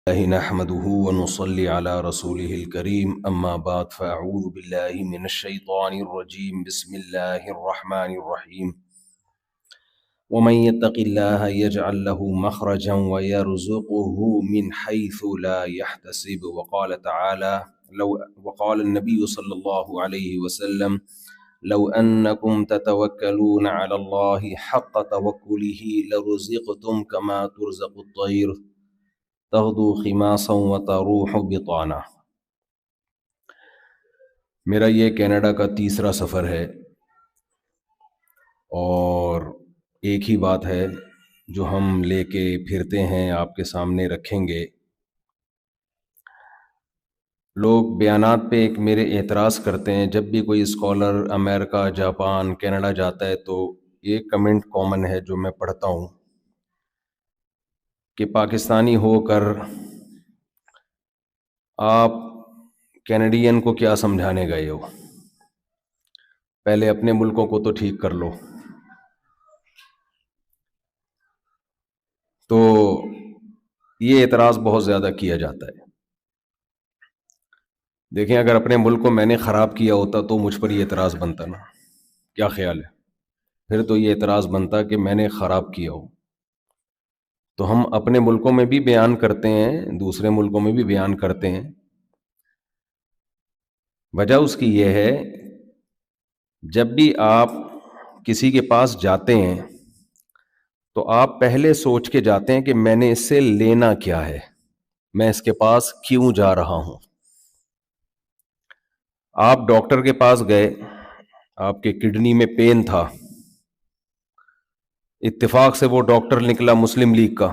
الله نحمده ونصلي على رسوله الكريم أما بعد فأعوذ بالله من الشيطان الرجيم بسم الله الرحمن الرحيم ومن يتق الله يجعل له مخرجا ويرزقه من حيث لا يحتسب وقال تعالى وقال النبي صلى الله عليه وسلم لو أنكم تتوكلون على الله حق توكله لرزقتم كما ترزق الطير تغدو خماصا وتروح بطانا۔ میرا یہ کینیڈا کا تیسرا سفر ہے اور ایک ہی بات ہے جو ہم لے کے پھرتے ہیں آپ کے سامنے رکھیں گے۔ لوگ بیانات پہ ایک میرے اعتراض کرتے ہیں، جب بھی کوئی اسکالر امریکہ، جاپان، کینیڈا جاتا ہے تو ایک کمنٹ کامن ہے جو میں پڑھتا ہوں کہ پاکستانی ہو کر آپ کینیڈین کو کیا سمجھانے گئے ہو، پہلے اپنے ملکوں کو تو ٹھیک کر لو۔ تو یہ اعتراض بہت زیادہ کیا جاتا ہے۔ دیکھیں، اگر اپنے ملک کو میں نے خراب کیا ہوتا تو مجھ پر یہ اعتراض بنتا نا، کیا خیال ہے؟ پھر تو یہ اعتراض بنتا کہ میں نے خراب کیا ہو۔ تو ہم اپنے ملکوں میں بھی بیان کرتے ہیں، دوسرے ملکوں میں بھی بیان کرتے ہیں۔ وجہ اس کی یہ ہے، جب بھی آپ کسی کے پاس جاتے ہیں تو آپ پہلے سوچ کے جاتے ہیں کہ میں نے اس سے لینا کیا ہے، میں اس کے پاس کیوں جا رہا ہوں۔ آپ ڈاکٹر کے پاس گئے، آپ کے کڈنی میں پین تھا، اتفاق سے وہ ڈاکٹر نکلا مسلم لیگ کا،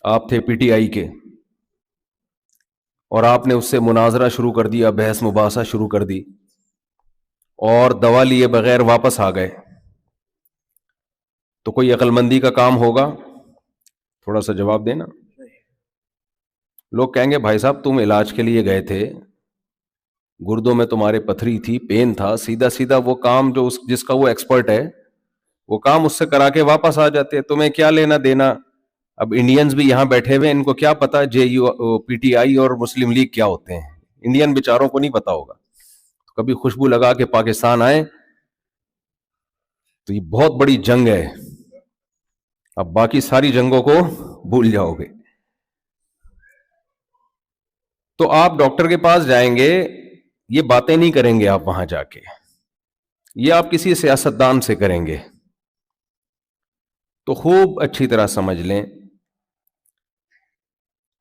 آپ تھے پی ٹی آئی کے، اور آپ نے اس سے مناظرہ شروع کر دیا، بحث مباحثہ شروع کر دی، اور دوا لیے بغیر واپس آ گئے، تو کوئی عقل مندی کا کام ہوگا؟ تھوڑا سا جواب دینا۔ لوگ کہیں گے بھائی صاحب تم علاج کے لیے گئے تھے، گردوں میں تمہارے پتھری تھی، پین تھا، سیدھا سیدھا وہ کام جو جس کا وہ ایکسپرٹ ہے وہ کام اس سے کرا کے واپس آ جاتے، تمہیں کیا لینا دینا؟ اب انڈینز بھی یہاں بیٹھے ہوئے، ان کو کیا پتا پی ٹی آئی اور مسلم لیگ کیا ہوتے ہیں؟ انڈین بیچاروں کو نہیں پتا ہوگا۔ کبھی خوشبو لگا کے پاکستان آئے تو یہ بہت بڑی جنگ ہے، اب باقی ساری جنگوں کو بھول جاؤ گے۔ تو آپ ڈاکٹر کے پاس جائیں گے، یہ باتیں نہیں کریں گے آپ وہاں جا کے، یہ آپ کسی سیاستدان سے کریں گے۔ تو خوب اچھی طرح سمجھ لیں،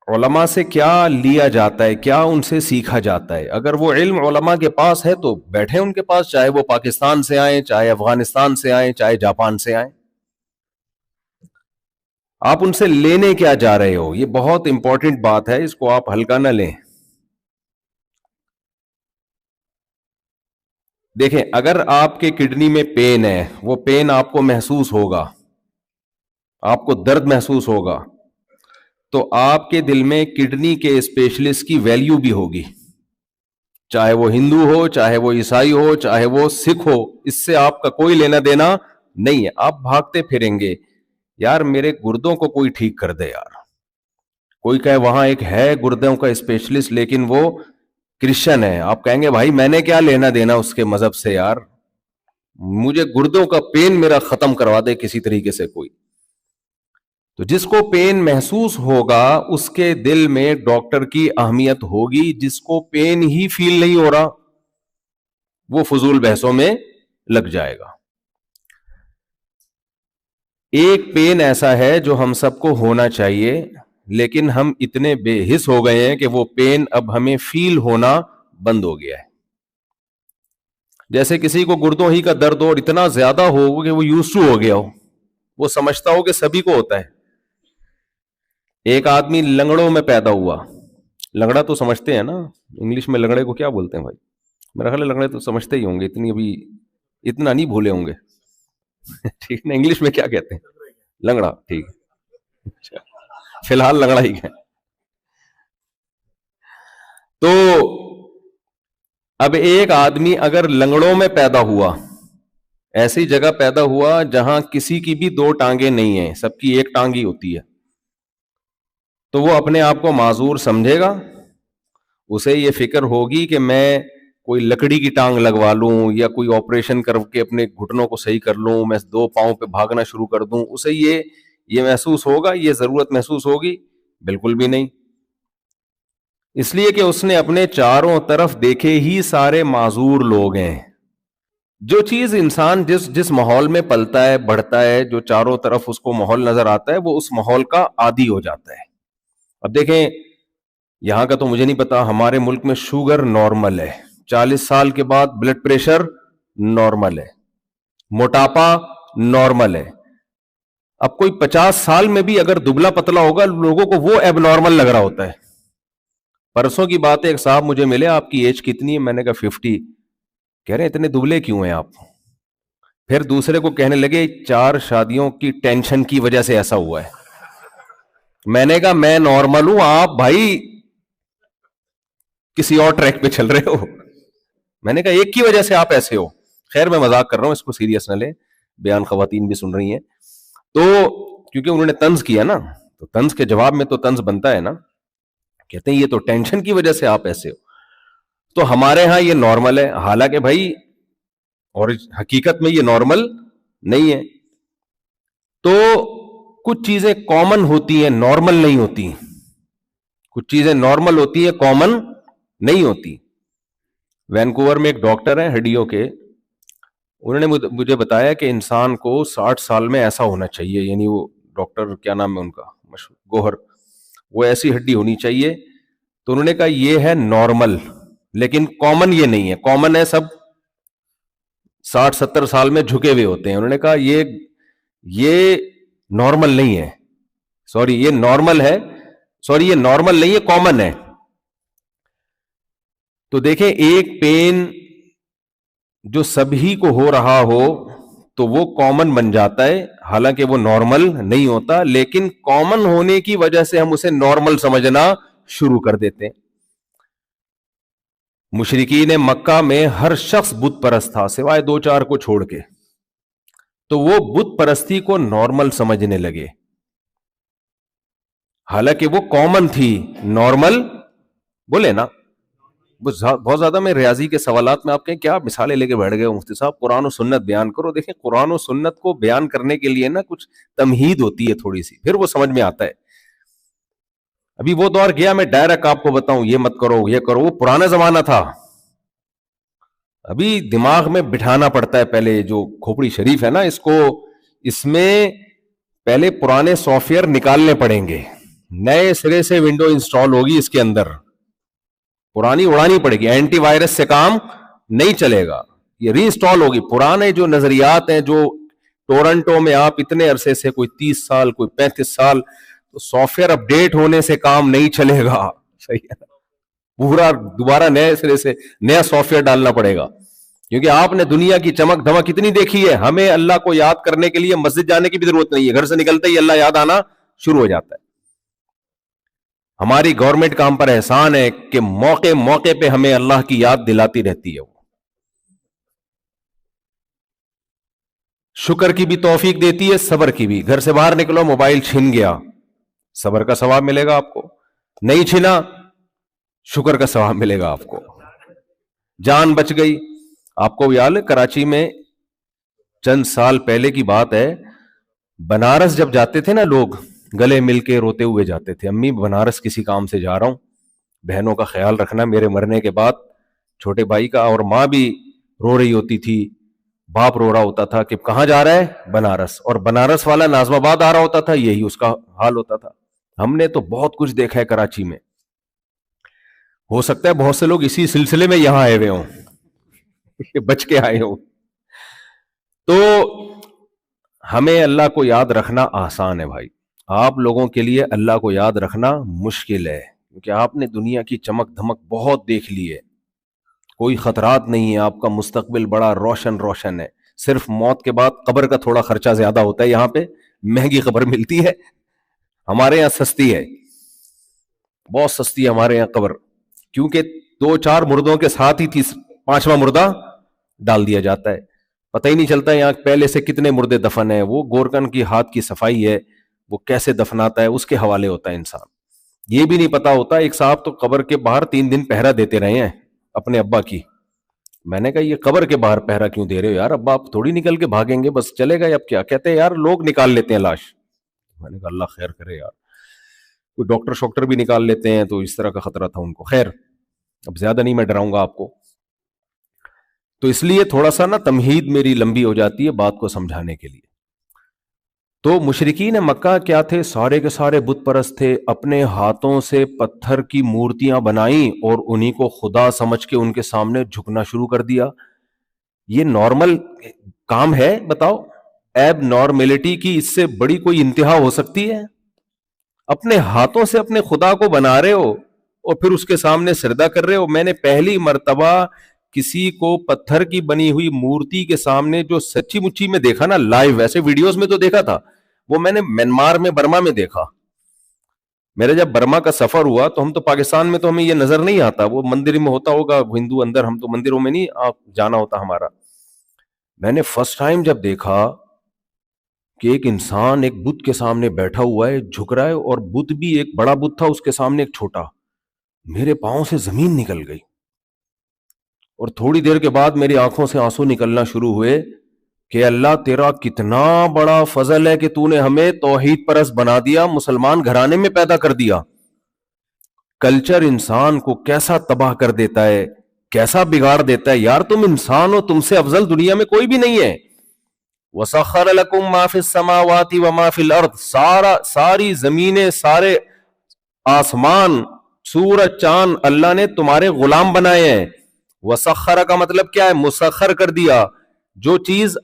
علماء سے کیا لیا جاتا ہے، کیا ان سے سیکھا جاتا ہے۔ اگر وہ علم علماء کے پاس ہے تو بیٹھیں ان کے پاس، چاہے وہ پاکستان سے آئیں، چاہے افغانستان سے آئیں، چاہے جاپان سے آئیں۔ آپ ان سے لینے کیا جا رہے ہو، یہ بہت امپورٹنٹ بات ہے، اس کو آپ ہلکا نہ لیں۔ دیکھیں، اگر آپ کے کڈنی میں پین ہے، وہ پین آپ کو محسوس ہوگا، آپ کو درد محسوس ہوگا، تو آپ کے دل میں کڈنی کے اسپیشلسٹ کی ویلیو بھی ہوگی، چاہے وہ ہندو ہو، چاہے وہ عیسائی ہو، چاہے وہ سکھ ہو، اس سے آپ کا کوئی لینا دینا نہیں ہے۔ آپ بھاگتے پھریں گے، یار میرے گردوں کو کوئی ٹھیک کر دے یار۔ کوئی کہے وہاں ایک ہے گردوں کا اسپیشلسٹ لیکن وہ کرسچن ہے، آپ کہیں گے بھائی میں نے کیا لینا دینا اس کے مذہب سے یار، مجھے گردوں کا پین میرا ختم کروا دے کسی طریقے سے کوئی۔ تو جس کو پین محسوس ہوگا اس کے دل میں ڈاکٹر کی اہمیت ہوگی، جس کو پین ہی فیل نہیں ہو رہا وہ فضول بحثوں میں لگ جائے گا۔ ایک پین ایسا ہے جو ہم سب کو ہونا چاہیے، لیکن ہم اتنے بے حس ہو گئے ہیں کہ وہ پین اب ہمیں فیل ہونا بند ہو گیا ہے۔ جیسے کسی کو گردوں ہی کا درد ہو اور اتنا زیادہ ہو کہ وہ یوز ٹو ہو گیا ہو، وہ سمجھتا ہو کہ سبھی کو ہوتا ہے۔ ایک آدمی لنگڑوں میں پیدا ہوا، لنگڑا تو سمجھتے ہیں نا، انگلش میں لنگڑے کو کیا بولتے ہیں بھائی؟ میرا خیال ہے لنگڑے تو سمجھتے ہی ہوں گے، اتنا نہیں بھولے ہوں گے، ٹھیک نا؟ انگلش میں کیا کہتے ہیں؟ لنگڑا، ٹھیک ہے، فی الحال لنگڑا ہی ہے۔ تو اب ایک آدمی اگر لنگڑوں میں پیدا ہوا، ایسی جگہ پیدا ہوا جہاں کسی کی بھی دو ٹانگیں نہیں ہیں، سب کی ایک ٹانگ ہی ہوتی ہے، تو وہ اپنے آپ کو معذور سمجھے گا. اسے یہ فکر ہوگی کہ میں کوئی لکڑی کی ٹانگ لگوا لوں یا کوئی آپریشن کر کے اپنے گھٹنوں کو صحیح کر لوں, میں 2 پاؤں پہ بھاگنا شروع کر دوں. اسے یہ محسوس ہوگا, یہ ضرورت محسوس ہوگی؟ بالکل بھی نہیں. اس لیے کہ اس نے اپنے چاروں طرف دیکھے ہی سارے معذور لوگ ہیں. جو چیز انسان جس ماحول میں پلتا ہے, بڑھتا ہے, جو چاروں طرف اس کو ماحول نظر آتا ہے, وہ اس ماحول کا عادی ہو جاتا ہے. اب دیکھیں, یہاں کا تو مجھے نہیں پتا, ہمارے ملک میں شوگر نارمل ہے, 40 سال کے بعد بلڈ پریشر نارمل ہے, موٹاپا نارمل ہے. اب کوئی 50 سال میں بھی اگر دبلا پتلا ہوگا, لوگوں کو وہ ایب نارمل لگ رہا ہوتا ہے. پرسوں کی بات ہے, ایک صاحب مجھے ملے, آپ کی ایج کتنی ہے؟ میں نے کہا 50. کہہ رہے ہیں اتنے دبلے کیوں ہیں آپ؟ پھر دوسرے کو کہنے لگے 4 شادیوں کی ٹینشن کی وجہ سے ایسا ہوا ہے. میں نے کہا میں نارمل ہوں, آپ بھائی کسی اور ٹریک پہ چل رہے ہو. میں نے کہا ایک کی وجہ سے آپ ایسے ہو. خیر میں مذاق کر رہا ہوں, اس کو سیریس نہ لیں, بیان خواتین بھی سن رہی ہیں. تو کیونکہ انہوں نے طنز کیا نا, تو طنز کے جواب میں تو طنز بنتا ہے نا. کہتے ہیں یہ تو ٹینشن کی وجہ سے آپ ایسے ہو. تو ہمارے ہاں یہ نارمل ہے, حالانکہ بھائی اور حقیقت میں یہ نارمل نہیں ہے. تو کچھ چیزیں کامن ہوتی ہیں, نارمل نہیں ہوتی. کچھ چیزیں نارمل ہوتی ہیں, کامن نہیں ہوتی. وینکوور میں ایک ڈاکٹر ہیں ہڈیوں کے, انہوں نے مجھے بتایا کہ انسان کو 60 سال میں ایسا ہونا چاہیے, یعنی وہ ڈاکٹر کیا نام ہے ان کا, مشہور, گوہر, وہ ایسی ہڈی ہونی چاہیے. تو انہوں نے کہا یہ ہے نارمل, لیکن کامن یہ نہیں ہے. کامن ہے سب 60-70 سال میں جھکے ہوئے ہوتے ہیں. انہوں نے کہا یہ نارمل نہیں ہے, سوری یہ نارمل ہے, سوری یہ نارمل نہیں ہے, کامن ہے. تو دیکھیں, ایک پین جو سبھی کو ہو رہا ہو تو وہ کامن بن جاتا ہے, حالانکہ وہ نارمل نہیں ہوتا, لیکن کامن ہونے کی وجہ سے ہم اسے نارمل سمجھنا شروع کر دیتے ہیں. مشرکین مکہ میں ہر شخص بت پرست تھا سوائے 2-4 کو چھوڑ کے, تو وہ بت پرستی کو نارمل سمجھنے لگے, حالانکہ وہ کامن تھی. نارمل بولے نا, بہت زیادہ میں ریاضی کے سوالات میں آپ کہیں کیا مثالیں لے کے بیٹھ گئے ہو مفتی صاحب, قرآن و سنت بیان کرو. دیکھیں قرآن و سنت کو بیان کرنے کے لیے نا کچھ تمہید ہوتی ہے تھوڑی سی, پھر وہ سمجھ میں آتا ہے. ابھی وہ دور گیا, میں ڈائریکٹ آپ کو بتاؤں یہ مت کرو یہ کرو, وہ پرانا زمانہ تھا. ابھی دماغ میں بٹھانا پڑتا ہے, پہلے جو کھوپڑی شریف ہے نا, اس میں پہلے پرانے سافٹ ویئر نکالنے پڑیں گے, نئے سرے سے ونڈو انسٹال ہوگی اس کے اندر, پرانی اڑانی پڑے گی. اینٹی وائرس سے کام نہیں چلے گا, یہ ری انسٹال ہوگی. پرانے جو نظریات ہیں, جو ٹورنٹو میں آپ اتنے عرصے سے, کوئی 30 سال کوئی 35 سال, تو سافٹ ویئر اپڈیٹ ہونے سے کام نہیں چلے گا. صحیح ہے, پورا دوبارہ نئے سرے سے نیا سافٹ ویئر ڈالنا پڑے گا, کیونکہ آپ نے دنیا کی چمک دھمک کتنی دیکھی ہے. ہمیں اللہ کو یاد کرنے کے لیے مسجد جانے کی بھی ضرورت نہیں ہے, گھر سے نکلتے ہی اللہ یاد آنا شروع ہو جاتا ہے. ہماری گورنمنٹ کا ہم پر احسان ہے کہ موقع پہ ہمیں اللہ کی یاد دلاتی رہتی ہے. وہ شکر کی بھی توفیق دیتی ہے, صبر کی بھی. گھر سے باہر نکلو, موبائل چھن گیا, صبر کا ثواب ملے گا آپ کو. نہیں چھنا, شکر کا ثواب ملے گا آپ کو. جان بچ گئی. آپ کو یاد ہے کراچی میں چند سال پہلے کی بات ہے, بنارس جب جاتے تھے نا لوگ, گلے مل کے روتے ہوئے جاتے تھے, امی بنارس کسی کام سے جا رہا ہوں, بہنوں کا خیال رکھنا میرے مرنے کے بعد, چھوٹے بھائی کا. اور ماں بھی رو رہی ہوتی تھی, باپ رو رہا ہوتا تھا کہ کہاں جا رہا ہے؟ بنارس. اور بنارس والا نازم آباد آ رہا ہوتا تھا, یہی اس کا حال ہوتا تھا. ہم نے تو بہت کچھ دیکھا ہے کراچی میں. ہو سکتا ہے بہت سے لوگ اسی سلسلے میں یہاں آئے ہوئے ہوں, بچ کے آئے ہوں. تو ہمیں اللہ کو یاد رکھنا آسان ہے بھائی, آپ لوگوں کے لیے اللہ کو یاد رکھنا مشکل ہے, کیونکہ آپ نے دنیا کی چمک دھمک بہت دیکھ لی ہے. کوئی خطرات نہیں ہے, آپ کا مستقبل بڑا روشن ہے. صرف موت کے بعد قبر کا تھوڑا خرچہ زیادہ ہوتا ہے, یہاں پہ مہنگی قبر ملتی ہے, ہمارے یہاں سستی ہے, بہت سستی ہے ہمارے یہاں قبر, کیونکہ 2-4 مردوں کے ساتھ ہی 5واں مردہ ڈال دیا جاتا ہے. پتہ ہی نہیں چلتا یہاں پہلے سے کتنے مردے دفن ہیں. وہ گورکن کی ہاتھ کی صفائی ہے, وہ کیسے دفناتا ہے, اس کے حوالے ہوتا ہے انسان. یہ بھی نہیں پتا ہوتا. ایک صاحب تو قبر کے باہر 3 دن پہرا دیتے رہے ہیں اپنے ابا کی. میں نے کہا یہ قبر کے باہر پہرا کیوں دے رہے ہو یار؟ ابا آپ تھوڑی نکل کے بھاگیں گے بس چلے گئے اب کیا؟ کہتے ہیں یار لوگ نکال لیتے ہیں لاش. میں نے کہا اللہ خیر کرے یار, کوئی ڈاکٹر شاکٹر بھی نکال لیتے ہیں تو اس طرح کا خطرہ تھا ان کو. خیر اب زیادہ نہیں میں ڈراؤں گا آپ کو. تو اس لیے تھوڑا سا نا تمہید میری لمبی ہو جاتی ہے بات کو سمجھانے کے لیے. تو مشرکین مکہ کیا تھے؟ سارے کے سارے بت پرست تھے. اپنے ہاتھوں سے پتھر کی مورتیاں بنائیں اور انہی کو خدا سمجھ کے ان کے سامنے جھکنا شروع کر دیا. یہ نارمل کام ہے بتاؤ؟ ایب نارملٹی کی اس سے بڑی کوئی انتہا ہو سکتی ہے؟ اپنے ہاتھوں سے اپنے خدا کو بنا رہے ہو اور پھر اس کے سامنے سجدہ کر رہے ہو. میں نے پہلی مرتبہ کسی کو پتھر کی بنی ہوئی مورتی کے سامنے جو سچی مچی میں دیکھا نا لائیو, ویسے ویڈیوز میں تو دیکھا تھا, وہ میں نے میانمار میں برما میں دیکھا. میرا جب برما کا سفر ہوا تو ہم تو پاکستان میں تو ہمیں یہ نظر نہیں آتا, وہ مندر میں ہوتا ہوگا ہندو اندر, ہم تو مندروں میں نہیں جانا ہوتا ہمارا. میں نے فرسٹ ٹائم جب دیکھا کہ ایک انسان ایک بت کے سامنے بیٹھا ہوا ہے, جھک رہا ہے, اور بت بھی ایک بڑا بت تھا اس کے سامنے ایک چھوٹا, میرے پاؤں سے زمین نکل گئی. اور تھوڑی دیر کے بعد میری آنکھوں سے آنسو نکلنا شروع ہوئے کہ اللہ تیرا کتنا بڑا فضل ہے کہ تو نے ہمیں توحید پرست بنا دیا, مسلمان گھرانے میں پیدا کر دیا. کلچر انسان کو کیسا تباہ کر دیتا ہے, کیسا بگاڑ دیتا ہے. یار تم انسان ہو, تم سے افضل دنیا میں کوئی بھی نہیں ہے. وَسَخَّرَ لَكُم مَا فِي السَّمَاوَاتِ وَمَا فِي الْأَرْضِ, ساری زمینیں, سارے آسمان, سورج, چاند اللہ نے تمہارے غلام بنائے ہیں. وَسَخَّرَ کا مطلب کیا ہے؟ مسخر کر دیا. جو چیز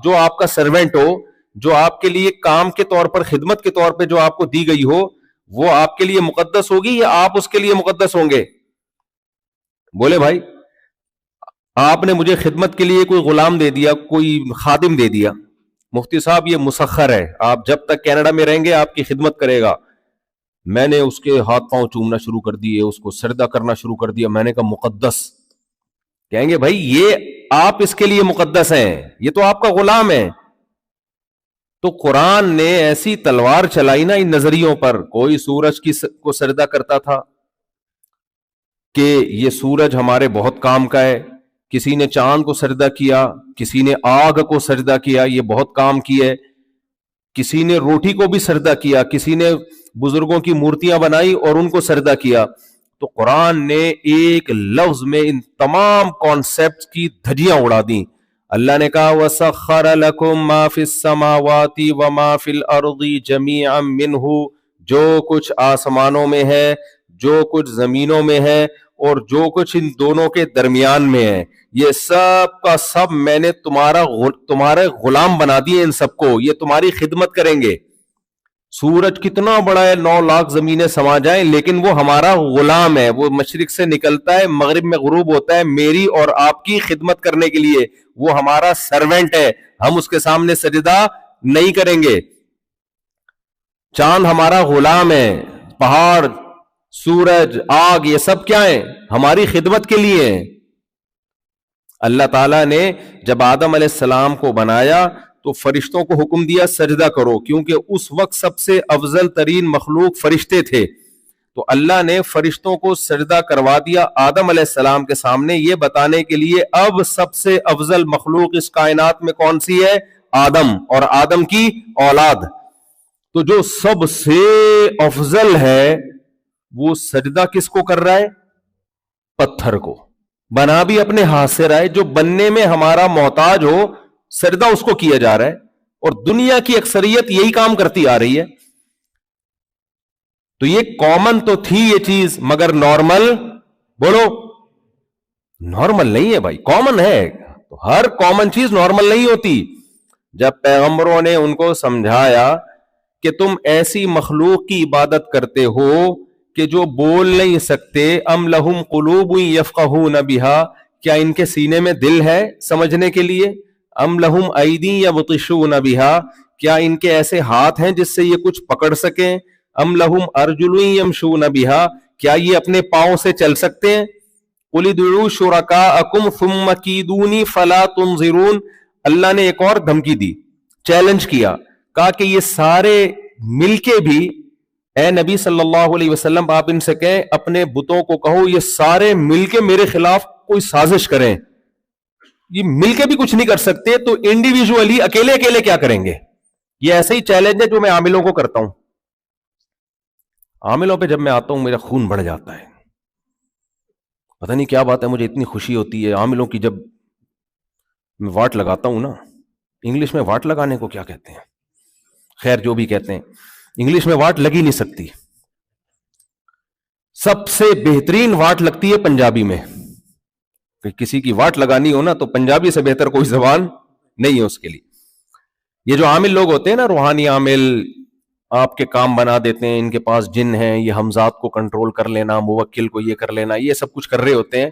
جو آپ کا سرونٹ ہو, جو آپ کے لیے کام کے طور پر, خدمت کے طور پہ جو آپ کو دی گئی ہو, وہ آپ کے لیے مقدس ہوگی یا آپ اس کے لیے مقدس ہوں گے؟ بولے بھائی, آپ نے مجھے خدمت کے لیے کوئی غلام دے دیا, کوئی خادم دے دیا, مفتی صاحب یہ مسخر ہے, آپ جب تک کینیڈا میں رہیں گے آپ کی خدمت کرے گا. میں نے اس کے ہاتھ پاؤں چومنا شروع کر دیے, اس کو سجدہ کرنا شروع کر دیا. میں نے کہا مقدس. کہیں گے بھائی یہ آپ اس کے لیے مقدس ہیں, یہ تو آپ کا غلام ہے. تو قرآن نے ایسی تلوار چلائی نا ان نظریوں پر. کوئی سورج کو سجدہ کرتا تھا کہ یہ سورج ہمارے بہت کام کا ہے, کسی نے چاند کو سجدہ کیا, کسی نے آگ کو سجدہ کیا, یہ بہت کام کی ہے, کسی نے روٹی کو بھی سجدہ کیا, کسی نے بزرگوں کی مورتیاں بنائی اور ان کو سجدہ کیا. تو قرآن نے ایک لفظ میں ان تمام کانسیپٹ کی دھجیاں اڑا دیں. اللہ نے کہا وَسَخَّرَ لَكُم مَا فِي السَّمَاوَاتِ وَمَا فِي الْأَرْضِ جَمِيعًا مِّنْهُ, جو کچھ آسمانوں میں ہے, جو کچھ زمینوں میں ہے, اور جو کچھ ان دونوں کے درمیان میں ہے, یہ سب کا سب میں نے تمہارے غلام بنا دیے. ان سب کو یہ تمہاری خدمت کریں گے. سورج کتنا بڑا ہے, 9 لاکھ زمینیں سما جائیں, لیکن وہ ہمارا غلام ہے. وہ مشرق سے نکلتا ہے, مغرب میں غروب ہوتا ہے, میری اور آپ کی خدمت کرنے کے لیے. وہ ہمارا سرونٹ ہے, ہم اس کے سامنے سجدہ نہیں کریں گے. چاند ہمارا غلام ہے, پہاڑ, سورج, آگ, یہ سب کیا ہیں؟ ہماری خدمت کے لیے ہیں. اللہ تعالیٰ نے جب آدم علیہ السلام کو بنایا تو فرشتوں کو حکم دیا سجدہ کرو, کیونکہ اس وقت سب سے افضل ترین مخلوق فرشتے تھے. تو اللہ نے فرشتوں کو سجدہ کروا دیا آدم علیہ السلام کے سامنے, یہ بتانے کے لیے اب سب سے افضل مخلوق اس کائنات میں کون سی ہے؟ آدم, اور آدم کی اولاد. تو جو سب سے افضل ہے وہ سجدہ کس کو کر رہا ہے؟ پتھر کو. بنا بھی اپنے ہاتھ سے رہا ہے, جو بننے میں ہمارا محتاج ہو سجدہ اس کو کیا جا رہا ہے. اور دنیا کی اکثریت یہی کام کرتی آ رہی ہے. تو یہ کامن تو تھی یہ چیز, مگر نارمل, بولو نارمل نہیں ہے بھائی. کامن ہے تو ہر کامن چیز نارمل نہیں ہوتی. جب پیغمبروں نے ان کو سمجھایا کہ تم ایسی مخلوق کی عبادت کرتے ہو کہ جو بول نہیں سکتے, ام لہم قلوب یفقہون بہا, کیا ان کے سینے میں دل ہے سمجھنے کے لیے؟ ام لہم ایدی یبطشون بہا, کیا ان کے ایسے ہاتھ ہیں جس سے یہ کچھ پکڑ سکیں؟ ام لہم ارجل یمشون بہا, کیا یہ اپنے پاؤں سے چل سکتے ہیں؟ قل ادعوا شرکاءکم ثم کیدونی فلا تنظرون. اللہ نے ایک اور دھمکی دی, چیلنج کیا, کہا کہ یہ سارے مل کے بھی اے نبی صلی اللہ علیہ وسلم آپ ان سے کہیں اپنے بتوں کو کہو یہ سارے مل کے میرے خلاف کوئی سازش کریں، یہ مل کے بھی کچھ نہیں کر سکتے تو انڈیویجولی اکیلے اکیلے کیا کریں گے؟ یہ ایسا ہی چیلنج ہے جو میں عاملوں کو کرتا ہوں. عاملوں پہ جب میں آتا ہوں میرا خون بڑھ جاتا ہے، پتہ نہیں کیا بات ہے، مجھے اتنی خوشی ہوتی ہے عاملوں کی. جب میں واٹ لگاتا ہوں نا، انگلش میں واٹ لگانے کو کیا کہتے ہیں، خیر جو بھی کہتے ہیں، انگلش میں واٹ لگی نہیں سکتی. سب سے بہترین واٹ لگتی ہے پنجابی میں. کہ کسی کی واٹ لگانی ہو نا تو پنجابی سے بہتر کوئی زبان نہیں ہے اس کے لیے. یہ جو عامل لوگ ہوتے ہیں نا، روحانی عامل، آپ کے کام بنا دیتے ہیں، ان کے پاس جن ہیں، یہ حمزات کو کنٹرول کر لینا، موکل کو یہ کر لینا، یہ سب کچھ کر رہے ہوتے ہیں.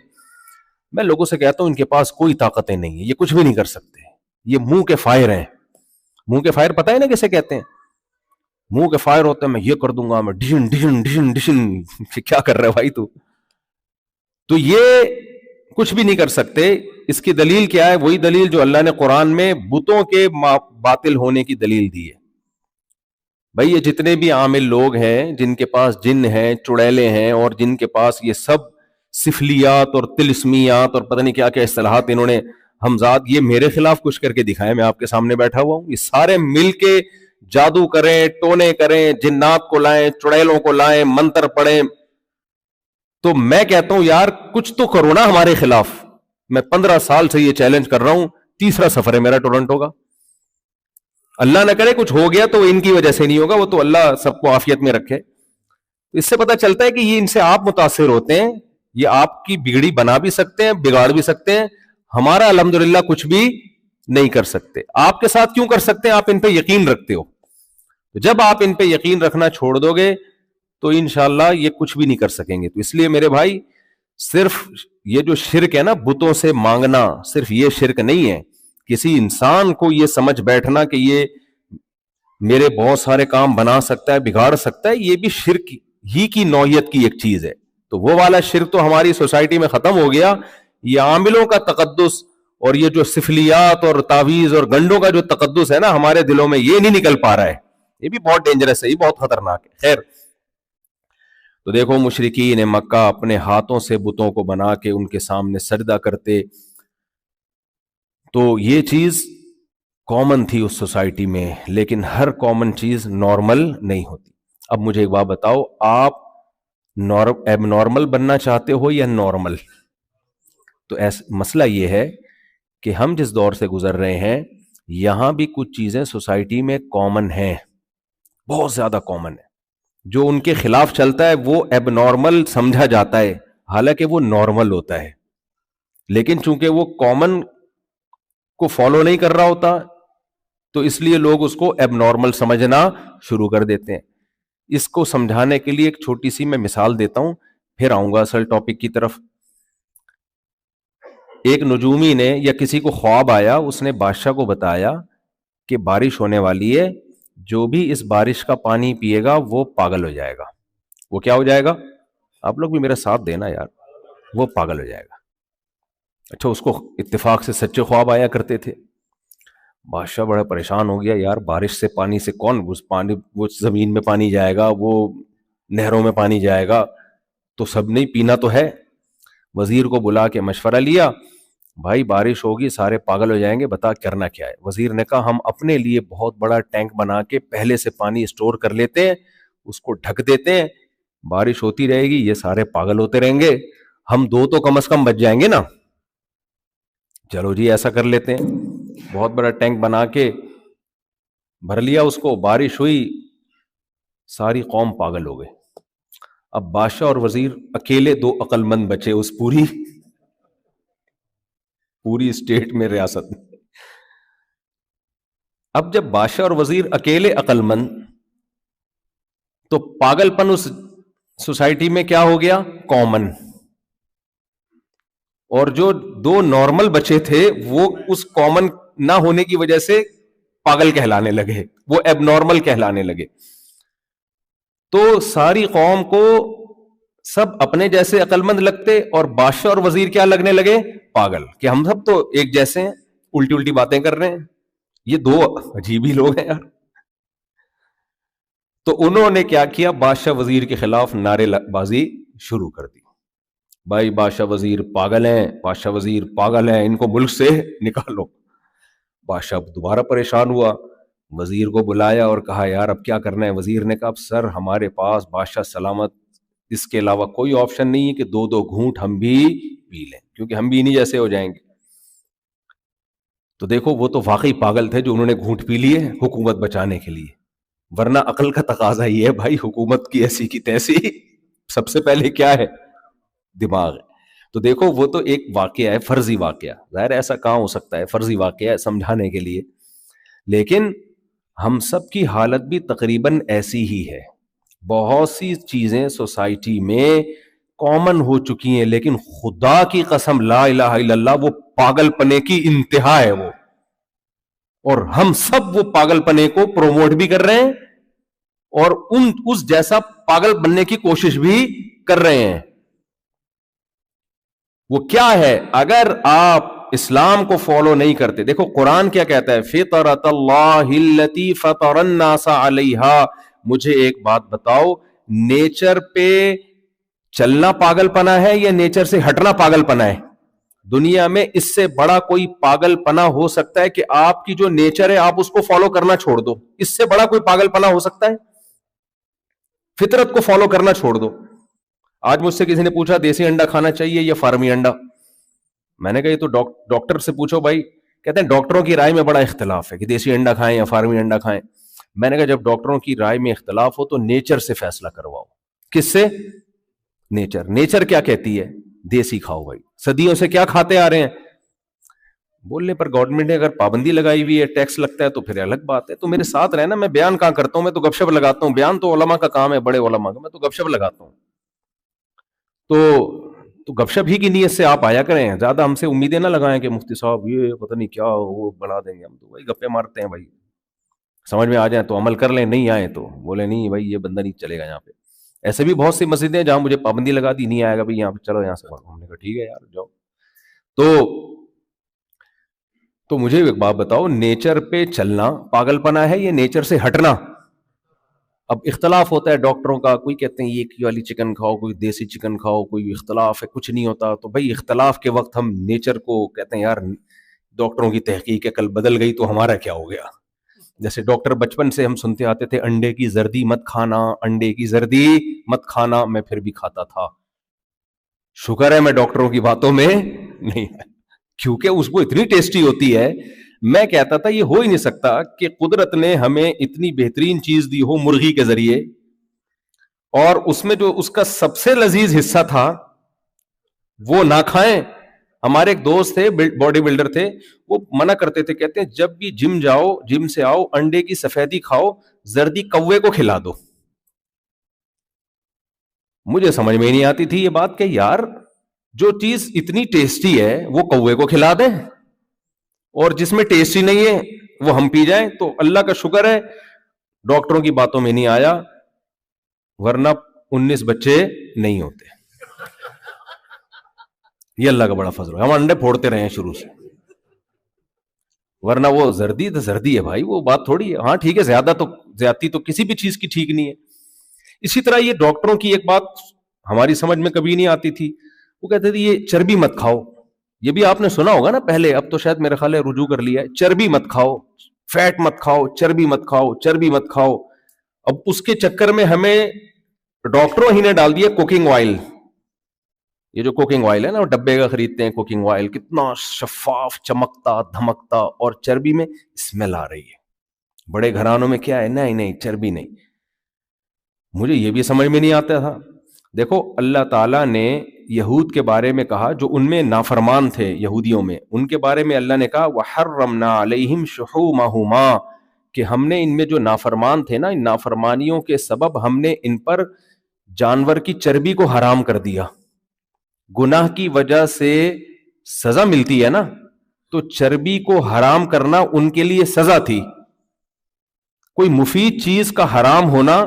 میں لوگوں سے کہتا ہوں ان کے پاس کوئی طاقتیں نہیں ہیں، یہ کچھ بھی نہیں کر سکتے، یہ منہ کے فائر ہیں. منہ کے فائر پتہ ہے نا کیسے کہتے ہیں؟ منہ کے فائر ہوتے ہیں میں یہ کر دوں گا، میں ڈشن ڈشن ڈشن ڈشن. کیا کر رہا ہے بھائی تو یہ کچھ بھی نہیں کر سکتے. اس کی دلیل کیا ہے؟ وہی دلیل جو اللہ نے قرآن میں بتوں کے باطل ہونے کی دلیل دی ہے. بھائی یہ جتنے بھی عامل لوگ ہیں جن کے پاس جن ہیں، چڑیلے ہیں، اور جن کے پاس یہ سب سفلیات اور تلسمیات اور پتہ نہیں کیا کیا اصطلاحات انہوں نے حمزات، یہ میرے خلاف کچھ کر کے دکھائے. میں آپ کے سامنے بیٹھا ہوا ہوں، یہ سارے مل کے جادو کریں، ٹونے کریں، جنات کو لائیں، چڑیلوں کو لائیں، منتر پڑھیں، تو میں کہتا ہوں یار کچھ تو کرو نا ہمارے خلاف. میں 15 سال سے یہ چیلنج کر رہا ہوں، تیسرا سفر ہے میرا ٹورنٹو کا. اللہ نہ کرے کچھ ہو گیا تو ان کی وجہ سے نہیں ہوگا، وہ تو اللہ سب کو عافیت میں رکھے. اس سے پتہ چلتا ہے کہ یہ ان سے آپ متاثر ہوتے ہیں، یہ آپ کی بگڑی بنا بھی سکتے ہیں، بگاڑ بھی سکتے ہیں. ہمارا الحمدللہ کچھ بھی نہیں کر سکتے. آپ کے ساتھ کیوں کر سکتے ہیں؟ آپ ان پہ یقین رکھتے ہو. جب آپ ان پہ یقین رکھنا چھوڑ دو گے تو انشاءاللہ یہ کچھ بھی نہیں کر سکیں گے. تو اس لیے میرے بھائی صرف یہ جو شرک ہے نا، بتوں سے مانگنا، صرف یہ شرک نہیں ہے. کسی انسان کو یہ سمجھ بیٹھنا کہ یہ میرے بہت سارے کام بنا سکتا ہے، بگاڑ سکتا ہے، یہ بھی شرک ہی کی نوعیت کی ایک چیز ہے. تو وہ والا شرک تو ہماری سوسائٹی میں ختم ہو گیا. یہ عاملوں کا تقدس اور یہ جو سفلیات اور تعویذ اور گنڈوں کا جو تقدس ہے نا ہمارے دلوں میں، یہ نہیں نکل پا رہا ہے. یہ بھی بہت ڈینجرس ہے، یہ بہت خطرناک ہے. خیر، تو دیکھو مشرکین مکہ اپنے ہاتھوں سے بتوں کو بنا کے ان کے سامنے سجدہ کرتے. تو یہ چیز کامن تھی اس سوسائٹی میں، لیکن ہر کامن چیز نارمل نہیں ہوتی. اب مجھے ایک بات بتاؤ، آپ ایب نارمل بننا چاہتے ہو یا نارمل؟ تو مسئلہ یہ ہے کہ ہم جس دور سے گزر رہے ہیں یہاں بھی کچھ چیزیں سوسائٹی میں کامن ہیں، بہت زیادہ کامن ہے. جو ان کے خلاف چلتا ہے وہ ایب نارمل سمجھا جاتا ہے، حالانکہ وہ نارمل ہوتا ہے. لیکن چونکہ وہ کامن کو فالو نہیں کر رہا ہوتا تو اس لیے لوگ اس کو ایب نارمل سمجھنا شروع کر دیتے ہیں. اس کو سمجھانے کے لیے ایک چھوٹی سی میں مثال دیتا ہوں، پھر آؤں گا اصل ٹاپک کی طرف. ایک نجومی نے یا کسی کو خواب آیا، اس نے بادشاہ کو بتایا کہ بارش ہونے والی ہے، جو بھی اس بارش کا پانی پیے گا وہ پاگل ہو جائے گا. وہ کیا ہو جائے گا؟ آپ لوگ بھی میرا ساتھ دینا یار. وہ پاگل ہو جائے گا. اچھا، اس کو اتفاق سے سچے خواب آیا کرتے تھے. بادشاہ بڑا پریشان ہو گیا، یار بارش سے پانی سے کون پانی، وہ زمین میں پانی جائے گا، وہ نہروں میں پانی جائے گا، تو سب نہیں پینا تو ہے. وزیر کو بلا کے مشورہ لیا، بھائی بارش ہوگی سارے پاگل ہو جائیں گے، بتا کرنا کیا ہے. وزیر نے کہا ہم اپنے لیے بہت بڑا ٹینک بنا کے پہلے سے پانی اسٹور کر لیتے ہیں، اس کو ڈھک دیتے ہیں، بارش ہوتی رہے گی، یہ سارے پاگل ہوتے رہیں گے، ہم دو تو کم از کم بچ جائیں گے نا. چلو جی ایسا کر لیتے ہیں. بہت بڑا ٹینک بنا کے بھر لیا اس کو، بارش ہوئی، ساری قوم پاگل ہو گئے. اب بادشاہ اور وزیر اکیلے دو عقل مند بچے اس پوری اسٹیٹ میں، ریاست میں. اب جب بادشاہ اور وزیر اکیلے عقل مند، تو پاگل پن اس سوسائٹی میں کیا ہو گیا؟ کامن. اور جو دو نارمل بچے تھے وہ اس کامن نہ ہونے کی وجہ سے پاگل کہلانے لگے، وہ ایب نارمل کہلانے لگے. تو ساری قوم کو سب اپنے جیسے عقل مند لگتے اور بادشاہ اور وزیر کیا لگنے لگے؟ پاگل، کہ ہم سب تو ایک جیسے ہیں، الٹی الٹی باتیں کر رہے ہیں. یہ دو عجیب ہی لوگ ہیں یار. تو انہوں نے کیا کیا؟ بادشاہ وزیر کے خلاف نعرے بازی شروع کر دی. بھائی بادشاہ وزیر پاگل ہیں، بادشاہ وزیر پاگل ہیں، ان کو ملک سے نکالو. بادشاہ دوبارہ پریشان ہوا، وزیر کو بلایا اور کہا یار اب کیا کرنا ہے؟ وزیر نے کہا سر ہمارے پاس بادشاہ سلامت اس کے علاوہ کوئی آپشن نہیں ہے کہ دو دو گھونٹ ہم بھی پی لیں، کیونکہ ہم بھی انہیں جیسے ہو جائیں گے. تو دیکھو وہ تو واقعی پاگل تھے جو انہوں نے گھونٹ پی لیے حکومت بچانے کے لیے، ورنہ عقل کا تقاضا یہ ہے بھائی حکومت کی ایسی کی تیسی، سب سے پہلے کیا ہے؟ دماغ ہے. تو دیکھو وہ تو ایک واقعہ ہے، فرضی واقعہ، ظاہر ایسا کہاں ہو سکتا ہے، فرضی واقعہ ہے سمجھانے کے لیے. لیکن ہم سب کی حالت بھی تقریباً ایسی ہی ہے. بہت سی چیزیں سوسائٹی میں کامن ہو چکی ہیں، لیکن خدا کی قسم لا الہ الا اللہ وہ پاگل پنے کی انتہا ہے وہ، اور ہم سب وہ پاگل پنے کو پروموٹ بھی کر رہے ہیں اور اس جیسا پاگل بننے کی کوشش بھی کر رہے ہیں. وہ کیا ہے؟ اگر آپ اسلام کو فالو نہیں کرتے، دیکھو قرآن کیا کہتا ہے، فطرۃ اللہ التی فطر الناس علیہا. مجھے ایک بات بتاؤ، نیچر پہ چلنا پاگل پنا ہے یا نیچر سے ہٹنا پاگل پنا ہے؟ دنیا میں اس سے بڑا کوئی پاگل پنا ہو سکتا ہے کہ آپ کی جو نیچر ہے آپ اس کو فالو کرنا چھوڑ دو؟ اس سے بڑا کوئی پاگل پنا ہو سکتا ہے؟ فطرت کو فالو کرنا چھوڑ دو. آج مجھ سے کسی نے پوچھا دیسی انڈا کھانا چاہیے یا فارمی انڈا؟ میں نے کہا یہ تو ڈاکٹر سے پوچھو بھائی. کہتے ہیں ڈاکٹروں کی رائے میں بڑا اختلاف ہے کہ دیسی انڈا کھائیں یا فارمی انڈا کھائیں. میں نے کہا جب ڈاکٹروں کی رائے میں اختلاف ہو تو نیچر سے فیصلہ کرواؤ. کس سے؟ نیچر کیا کہتی ہے؟ دیسی کھاؤ بھائی. صدیوں سے کیا کھاتے آ رہے ہیں؟ بولنے پر گورنمنٹ نے اگر پابندی لگائی ہوئی ہے، ٹیکس لگتا ہے تو پھر الگ بات ہے. تو میرے ساتھ رہنا، میں بیان کہاں کرتا ہوں، میں تو گپ شپ لگاتا ہوں. بیان تو علماء کا کام ہے، بڑے علماء کا، میں تو گپ شپ لگاتا ہوں. تو گپ شپ ہی کی نیت سے آپ آیا کریں، زیادہ ہم سے امیدیں نہ لگائیں کہ مفتی صاحب یہ پتہ نہیں کیا وہ بنا دیں گے. ہم تو بھائی گپے مارتے ہیں، بھائی سمجھ میں آ جائیں تو عمل کر لیں، نہیں آئے تو بولے نہیں بھائی یہ بندہ نہیں چلے گا یہاں پہ. ایسے بھی بہت سی مسجدیں جہاں مجھے پابندی لگا دی، نہیں آئے گا بھائی یہاں پہ، چلو یہاں سے. ہم نے کہا ٹھیک ہے یار جاؤ. تو مجھے ایک بات بتاؤ، نیچر پہ چلنا پاگل پنا ہے یا نیچر سے ہٹنا؟ اب اختلاف ہوتا ہے ڈاکٹروں کا، کوئی کہتے ہیں یہ والی چکن کھاؤ، کوئی دیسی چکن کھاؤ، کوئی اختلاف ہے، کچھ نہیں ہوتا. تو بھائی اختلاف کے وقت ہم نیچر کو کہتے ہیں یار ڈاکٹروں کی تحقیق ہے کل بدل گئی تو ہمارا کیا ہو گیا؟ جیسے ڈاکٹر بچپن سے ہم سنتے آتے تھے انڈے کی زردی مت کھانا، انڈے کی زردی مت کھانا، میں پھر بھی کھاتا تھا. شکر ہے میں ڈاکٹروں کی باتوں میں نہیں، کیونکہ اس کو اتنی ٹیسٹی ہوتی ہے. میں کہتا تھا یہ ہو ہی نہیں سکتا کہ قدرت نے ہمیں اتنی بہترین چیز دی ہو مرغی کے ذریعے، اور اس میں جو اس کا سب سے لذیذ حصہ تھا وہ نہ کھائیں. ہمارے ایک دوست تھے باڈی بلڈر تھے، وہ منع کرتے تھے، کہتے ہیں جب بھی جم جاؤ، جم سے آؤ، انڈے کی سفیدی کھاؤ، زردی کوے کو کھلا دو. مجھے سمجھ میں نہیں آتی تھی یہ بات کہ یار جو چیز اتنی ٹیسٹی ہے وہ کوے کو کھلا دیں، اور جس میں ٹیسٹی نہیں ہے وہ ہم پی جائیں. تو اللہ کا شکر ہے ڈاکٹروں کی باتوں میں نہیں آیا، ورنہ 19 بچے نہیں ہوتے. یہ اللہ کا بڑا فضل ہے، ہم انڈے پھوڑتے رہے ہیں شروع سے، ورنہ وہ زردی تو زردی ہے بھائی، وہ بات تھوڑی ہے. ہاں ٹھیک ہے، زیادتی تو کسی بھی چیز کی ٹھیک نہیں ہے. اسی طرح یہ ڈاکٹروں کی ایک بات ہماری سمجھ میں کبھی نہیں آتی تھی، وہ کہتے تھے یہ چربی مت کھاؤ. یہ بھی آپ نے سنا ہوگا نا پہلے، اب تو شاید میرے خیال ہے رجوع کر لیا ہے. چربی مت کھاؤ، فیٹ مت کھاؤ، چربی مت کھاؤ، چربی مت کھاؤ. اب اس کے چکر میں ہمیں ڈاکٹروں ہی نے ڈال دیا کوکنگ آئل. یہ جو کوکنگ آئل ہے نا، وہ ڈبے کا خریدتے ہیں کوکنگ آئل، کتنا شفاف، چمکتا دھمکتا، اور چربی میں اسمیل آ رہی ہے. بڑے گھرانوں میں کیا ہے، نہیں چربی نہیں. مجھے یہ بھی سمجھ میں نہیں آتا تھا. دیکھو اللہ تعالیٰ نے یہود کے بارے میں کہا جو ان میں نافرمان تھے، یہودیوں میں، ان کے بارے میں اللہ نے کہا وَحَرَّمْنَا عَلَيْهِمْ شُحُومَهُمَا، کہ ہم نے ان میں جو نافرمان تھے نا، ان نافرمانیوں کے سبب ہم نے ان پر جانور کی چربی کو حرام کر دیا. گناہ کی وجہ سے سزا ملتی ہے نا، تو چربی کو حرام کرنا ان کے لیے سزا تھی. کوئی مفید چیز کا حرام ہونا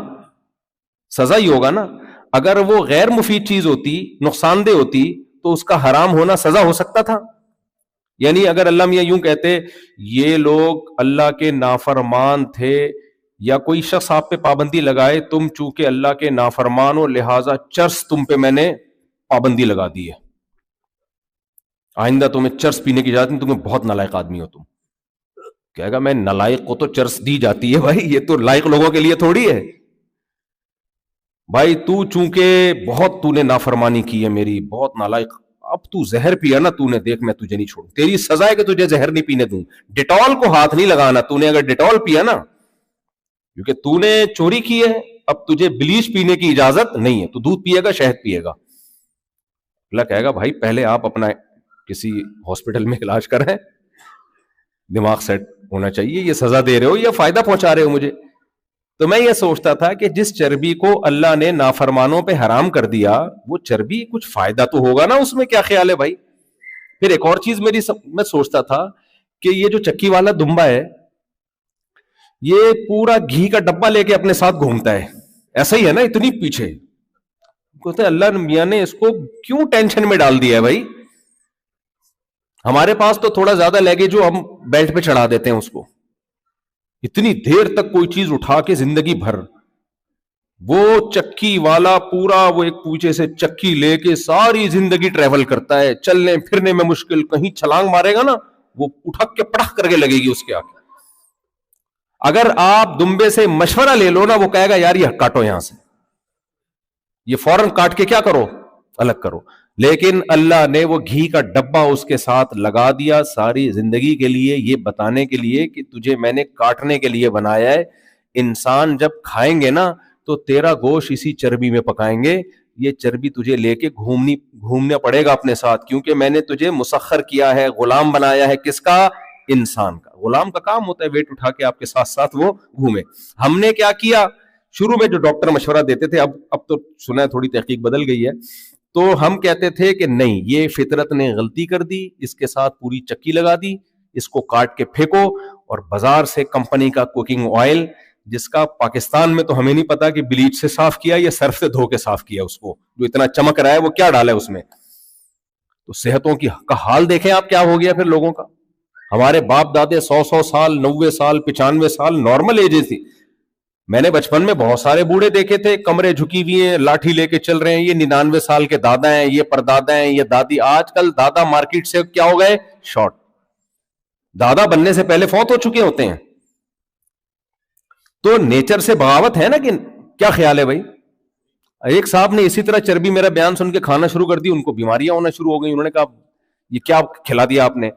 سزا ہی ہوگا نا. اگر وہ غیر مفید چیز ہوتی، نقصان دہ ہوتی، تو اس کا حرام ہونا سزا ہو سکتا تھا. یعنی اگر اللہ میاں یوں کہتے یہ لوگ اللہ کے نافرمان تھے، یا کوئی شخص آپ پہ پابندی لگائے تم چونکہ اللہ کے نافرمان ہو لہذا چرس تم پہ میں نے پابندی لگا دی ہے، آئندہ تمہیں چرس پینے کی اجازت نہیں، تمہیں بہت نالائق آدمی ہو تم. کہے گا میں نالائق کو تو چرس دی جاتی ہے بھائی، یہ تو لائق لوگوں کے لیے تھوڑی ہے. بھائی تو چونکہ بہت تو نے نافرمانی کی ہے میری، بہت نالائق، اب تو زہر پیا نا تو نے، دیکھ میں تجھے نہیں چھوڑوں، تیری سزا ہے کہ تجھے زہر نہیں پینے دوں. ڈیٹول کو ہاتھ نہیں لگانا، تو نے اگر ڈیٹول پیا نا کیونکہ تو نے چوری کی ہے، اب تجھے بلیچ پینے کی اجازت نہیں ہے، تو دودھ پیے گا، شہد پیے گا. اللہ کہے گا بھائی پہلے آپ اپنا کسی ہاسپٹل میں علاج کریں، دماغ سیٹ ہونا چاہیے، یہ سزا دے رہے ہو یا فائدہ پہنچا رہے ہو مجھے. تو میں یہ سوچتا تھا کہ جس چربی کو اللہ نے نافرمانوں پہ حرام کر دیا وہ چربی کچھ فائدہ تو ہوگا نا اس میں، کیا خیال ہے بھائی؟ پھر ایک اور چیز میں سوچتا تھا کہ یہ جو چکی والا دمبا ہے یہ پورا گھی کا ڈبہ لے کے اپنے ساتھ گھومتا ہے، ایسا ہی ہے نا، اتنی پیچھے. کہتے اللہ میاں نے اس کو کیوں ٹینشن میں ڈال دیا ہے بھائی؟ ہمارے پاس تو تھوڑا زیادہ لگے جو ہم بیلٹ پہ چڑھا دیتے ہیں اس کو، اتنی دیر تک کوئی چیز اٹھا کے زندگی بھر. وہ چکی والا پورا وہ ایک پوچھے سے چکی لے کے ساری زندگی ٹریول کرتا ہے، چلنے پھرنے میں مشکل، کہیں چھلانگ مارے گا نا وہ اٹھک کے پڑک کر کے لگے گی اس کے آگے. اگر آپ دمبے سے مشورہ لے لو نا وہ کہے گا یار یہ کاٹو یہاں سے، یہ فوراً کاٹ کے کیا کرو، الگ کرو. لیکن اللہ نے وہ گھی کا ڈبہ اس کے ساتھ لگا دیا ساری زندگی کے لیے، یہ بتانے کے لیے کہ تجھے میں نے کاٹنے کے لیے بنایا ہے. انسان جب کھائیں گے نا تو تیرا گوشت اسی چربی میں پکائیں گے، یہ چربی تجھے لے کے گھومنا پڑے گا اپنے ساتھ، کیونکہ میں نے تجھے مسخر کیا ہے، غلام بنایا ہے. کس کا؟ انسان کا. غلام کا کام ہوتا ہے ویٹ اٹھا کے آپ کے ساتھ ساتھ وہ گھومے. ہم نے کیا کیا؟ شروع میں جو ڈاکٹر مشورہ دیتے تھے، اب تو سنا ہے تھوڑی تحقیق بدل گئی ہے، تو ہم کہتے تھے کہ نہیں یہ فطرت نے غلطی کر دی، اس کے ساتھ پوری چکی لگا دی، اس کو کاٹ کے پھینکو. اور بازار سے کمپنی کا کوکنگ آئل جس کا پاکستان میں تو ہمیں نہیں پتا کہ بلیچ سے صاف کیا یا سرف سے دھو کے صاف کیا، اس کو جو اتنا چمک رہا ہے وہ کیا ڈالا ہے اس میں. تو صحتوں کا حال دیکھیں آپ کیا ہو گیا پھر لوگوں کا. ہمارے باپ دادے 100 سال 90 سال 95 سال نارمل ایج تھی. میں نے بچپن میں بہت سارے بوڑھے دیکھے تھے کمرے جھکی ہوئی ہیں، لاٹھی لے کے چل رہے ہیں، یہ 99 سال کے دادا ہیں، یہ پردادا ہیں، یہ دادی. آج کل دادا مارکیٹ سے کیا ہو گئے؟ شارٹ. دادا بننے سے پہلے فوت ہو چکے ہوتے ہیں. تو نیچر سے بغاوت ہے نا کہ کیا خیال ہے بھائی؟ ایک صاحب نے اسی طرح چربی میرا بیان سن کے کھانا شروع کر دی، ان کو بیماریاں ہونا شروع ہو گئی. انہوں نے کہا یہ کیا کھلا دیا آپ نے؟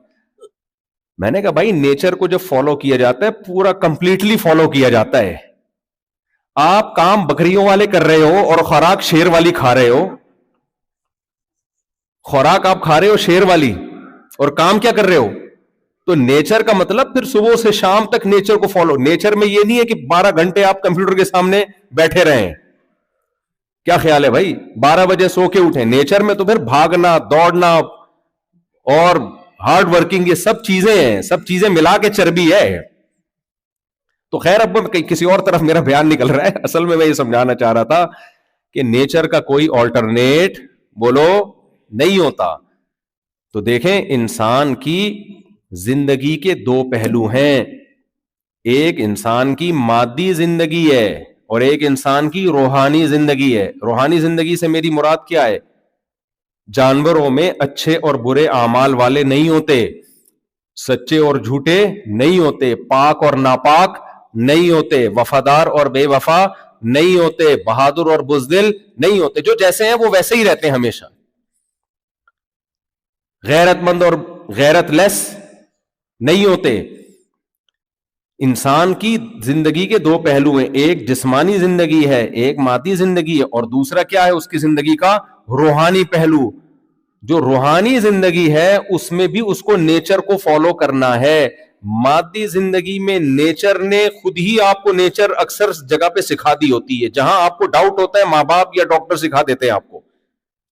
میں نے کہا بھائی نیچر کو جب فالو کیا جاتا ہے پورا کمپلیٹلی فالو کیا جاتا ہے. آپ کام بکریوں والے کر رہے ہو اور خوراک شیر والی کھا رہے ہو. خوراک آپ کھا رہے ہو شیر والی اور کام کیا کر رہے ہو. تو نیچر کا مطلب پھر صبح سے شام تک نیچر کو فالو. نیچر میں یہ نہیں ہے کہ 12 گھنٹے آپ کمپیوٹر کے سامنے بیٹھے رہیں. کیا خیال ہے بھائی 12 بجے سو کے اٹھیں؟ نیچر میں تو پھر بھاگنا دوڑنا اور ہارڈ ورکنگ یہ سب چیزیں ہیں، سب چیزیں ملا کے چربی ہے. تو خیر اب کسی اور طرف میرا بیان نکل رہا ہے. اصل میں یہ سمجھانا چاہ رہا تھا کہ نیچر کا کوئی آلٹرنیٹ بولو نہیں ہوتا. تو دیکھیں انسان کی زندگی کے 2 پہلو ہیں، ایک انسان کی مادی زندگی ہے اور ایک انسان کی روحانی زندگی ہے. روحانی زندگی سے میری مراد کیا ہے؟ جانوروں میں اچھے اور برے اعمال والے نہیں ہوتے، سچے اور جھوٹے نہیں ہوتے، پاک اور ناپاک نہیں ہوتے، وفادار اور بے وفا نہیں ہوتے، بہادر اور بزدل نہیں ہوتے. جو جیسے ہیں وہ ویسے ہی رہتے ہیں ہمیشہ. غیرت مند اور غیرت لیس نہیں ہوتے. انسان کی زندگی کے 2 پہلو ہیں، ایک جسمانی زندگی ہے، ایک مادی زندگی ہے، اور دوسرا کیا ہے اس کی زندگی کا؟ روحانی پہلو. جو روحانی زندگی ہے اس میں بھی اس کو نیچر کو فالو کرنا ہے. مادی زندگی میں نیچر نے خود ہی آپ کو، نیچر اکثر جگہ پہ سکھا دی ہوتی ہے، جہاں آپ کو ڈاؤٹ ہوتا ہے ماں باپ یا ڈاکٹر سکھا دیتے ہیں آپ کو.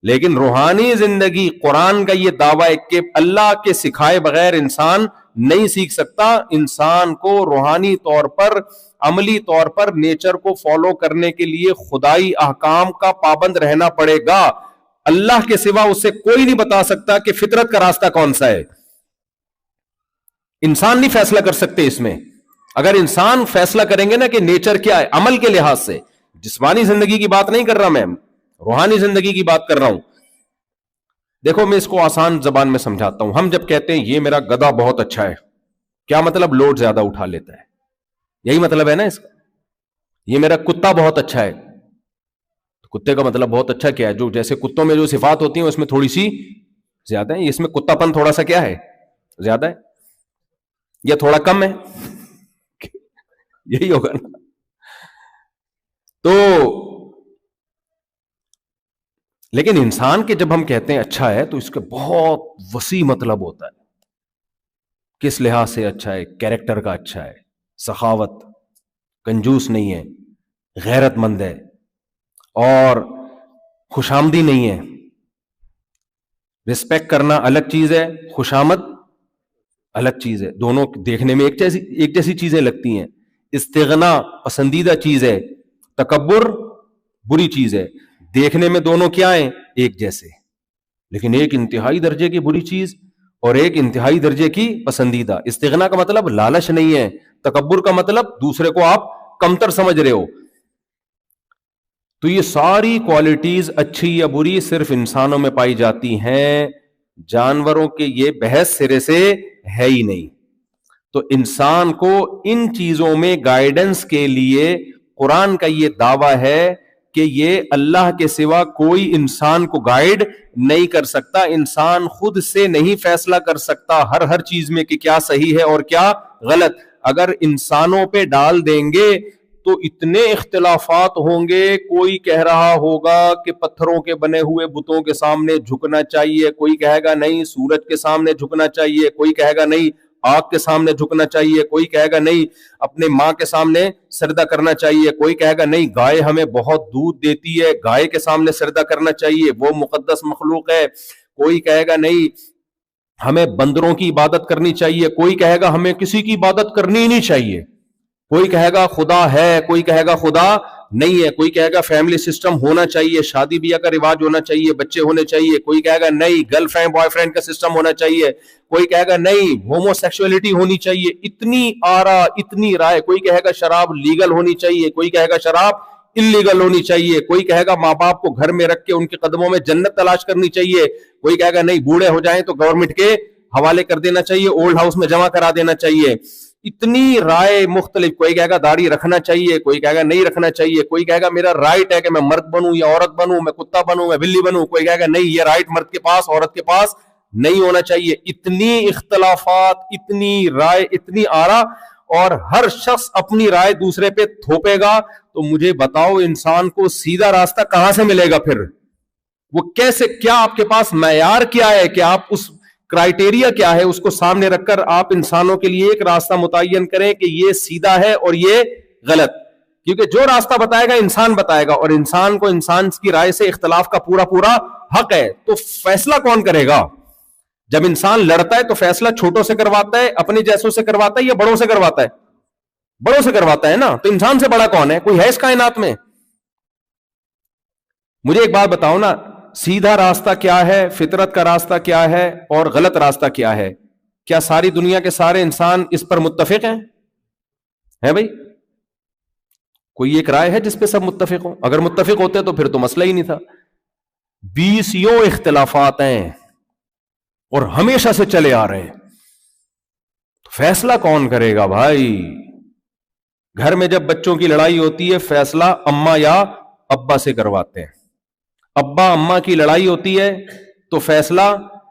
لیکن روحانی زندگی قرآن کا یہ دعویٰ ہے کہ اللہ کے سکھائے بغیر انسان نہیں سیکھ سکتا. انسان کو روحانی طور پر، عملی طور پر نیچر کو فالو کرنے کے لیے خدائی احکام کا پابند رہنا پڑے گا. اللہ کے سوا اسے کوئی نہیں بتا سکتا کہ فطرت کا راستہ کون سا ہے. انسان نہیں فیصلہ کر سکتے اس میں. اگر انسان فیصلہ کریں گے نا کہ نیچر کیا ہے عمل کے لحاظ سے، جسمانی زندگی کی بات نہیں کر رہا میں، روحانی زندگی کی بات کر رہا ہوں. دیکھو میں اس کو آسان زبان میں سمجھاتا ہوں. ہم جب کہتے ہیں یہ میرا گدھا بہت اچھا ہے، کیا مطلب؟ لوڈ زیادہ اٹھا لیتا ہے، یہی مطلب ہے نا اس کا. یہ میرا کتا بہت اچھا ہے، کتے کا مطلب بہت اچھا کیا ہے؟ جو جیسے کتوں میں جو صفات ہوتی ہیں اس میں تھوڑی سی زیادہ ہے، اس میں کتا پن تھوڑا سا کیا ہے؟ زیادہ ہے یا تھوڑا کم ہے؟ یہی ہوگا نا. تو لیکن انسان کے جب ہم کہتے ہیں اچھا ہے تو اس کا بہت وسیع مطلب ہوتا ہے. کس لحاظ سے اچھا ہے؟ کیریکٹر کا اچھا ہے، سخاوت، کنجوس نہیں ہے، غیرت مند ہے، اور خوشامدی نہیں ہے. رسپیکٹ کرنا الگ چیز ہے، خوشامد الگ چیز ہے. دونوں دیکھنے میں ایک جیسی چیزیں لگتی ہیں. استغنا پسندیدہ چیز ہے، تکبر بری چیز ہے. دیکھنے میں دونوں کیا ہیں؟ ایک جیسے، لیکن ایک انتہائی درجے کی بری چیز اور ایک انتہائی درجے کی پسندیدہ. استغنا کا مطلب لالچ نہیں ہے، تکبر کا مطلب دوسرے کو آپ کمتر سمجھ رہے ہو. تو یہ ساری کوالٹیز اچھی یا بری صرف انسانوں میں پائی جاتی ہیں، جانوروں کے یہ بحث سرے سے ہے ہی نہیں. تو انسان کو ان چیزوں میں گائیڈنس کے لیے قرآن کا یہ دعویٰ ہے کہ یہ اللہ کے سوا کوئی انسان کو گائیڈ نہیں کر سکتا. انسان خود سے نہیں فیصلہ کر سکتا ہر چیز میں کہ کیا صحیح ہے اور کیا غلط. اگر انسانوں پہ ڈال دیں گے تو اتنے اختلافات ہوں گے. کوئی کہہ رہا ہوگا کہ پتھروں کے بنے ہوئے بتوں کے سامنے جھکنا چاہیے، کوئی کہے گا نہیں سورج کے سامنے جھکنا چاہیے، کوئی کہے گا نہیں آگ کے سامنے جھکنا چاہیے، کوئی کہے گا نہیں اپنے ماں کے سامنے سجدہ کرنا چاہیے، کوئی کہے گا نہیں گائے ہمیں بہت دودھ دیتی ہے، گائے کے سامنے سجدہ کرنا چاہیے، وہ مقدس مخلوق ہے. کوئی کہے گا نہیں ہمیں بندروں کی عبادت کرنی چاہیے، کوئی کہے گا ہمیں کسی کی عبادت کرنی ہی نہیں چاہیے. کوئی کہے گا خدا ہے، کوئی کہے گا خدا نہیں ہے. کوئی کہے گا فیملی سسٹم ہونا چاہیے، شادی بیاہ کا رواج ہونا چاہیے، بچے ہونے چاہیے. کوئی کہے گا نہیں گرل فرینڈ بوائے فرینڈ کا سسٹم ہونا چاہیے. کوئی کہے گا نہیں ہومو سیکسولیٹی ہونی چاہیے. اتنی آرا، اتنی رائے. کوئی کہے گا شراب لیگل ہونی چاہیے، کوئی کہے گا شراب انلیگل ہونی چاہیے. کوئی کہے گا ماں باپ کو گھر میں رکھ کے ان کے قدموں میں جنت تلاش کرنی چاہیے. کوئی کہے گا نہیں بوڑھے ہو جائیں تو گورنمنٹ کے حوالے کر دینا چاہیے، اولڈ ہاؤس میں جمع کرا دینا چاہیے. اتنی رائے مختلف. کوئی کہے گا داڑھی رکھنا چاہیے، کوئی کہے گا نہیں رکھنا چاہیے. کوئی کہے گا میرا رائٹ ہے کہ میں مرد بنوں یا عورت بنوں، میں کتا بنوں میں بلی بنوں. کوئی کہے گا نہیں یہ رائٹ مرد کے پاس عورت کے پاس نہیں ہونا چاہیے. اتنی اختلافات، اتنی رائے، اتنی آرا، اور ہر شخص اپنی رائے دوسرے پہ تھوپے گا. تو مجھے بتاؤ انسان کو سیدھا راستہ کہاں سے ملے گا پھر؟ وہ کیسے؟ کیا آپ کے پاس معیار کیا ہے کہ آپ اس کرائٹیریا کیا ہے اس کو سامنے رکھ کر آپ انسانوں کے لیے ایک راستہ متعین کریں کہ یہ سیدھا ہے اور یہ غلط؟ کیونکہ جو راستہ بتائے گا انسان بتائے گا، اور انسان کو انسان کی رائے سے اختلاف کا پورا حق ہے. تو فیصلہ کون کرے گا؟ جب انسان لڑتا ہے تو فیصلہ چھوٹوں سے کرواتا ہے، اپنے جیسوں سے کرواتا ہے، یا بڑوں سے کرواتا ہے؟ بڑوں سے کرواتا ہے نا. تو انسان سے بڑا کون ہے؟ کوئی ہے اس کائنات میں؟ مجھے ایک بات بتاؤ نا، سیدھا راستہ کیا ہے، فطرت کا راستہ کیا ہے، اور غلط راستہ کیا ہے؟ کیا ساری دنیا کے سارے انسان اس پر متفق ہیں بھائی؟ کوئی ایک رائے ہے جس پہ سب متفق ہوں؟ اگر متفق ہوتے تو پھر تو مسئلہ ہی نہیں تھا. 20 اختلافات ہیں اور ہمیشہ سے چلے آ رہے ہیں. تو فیصلہ کون کرے گا بھائی؟ گھر میں جب بچوں کی لڑائی ہوتی ہے فیصلہ اماں یا ابا سے کرواتے ہیں. ابا اماں کی لڑائی ہوتی ہے تو فیصلہ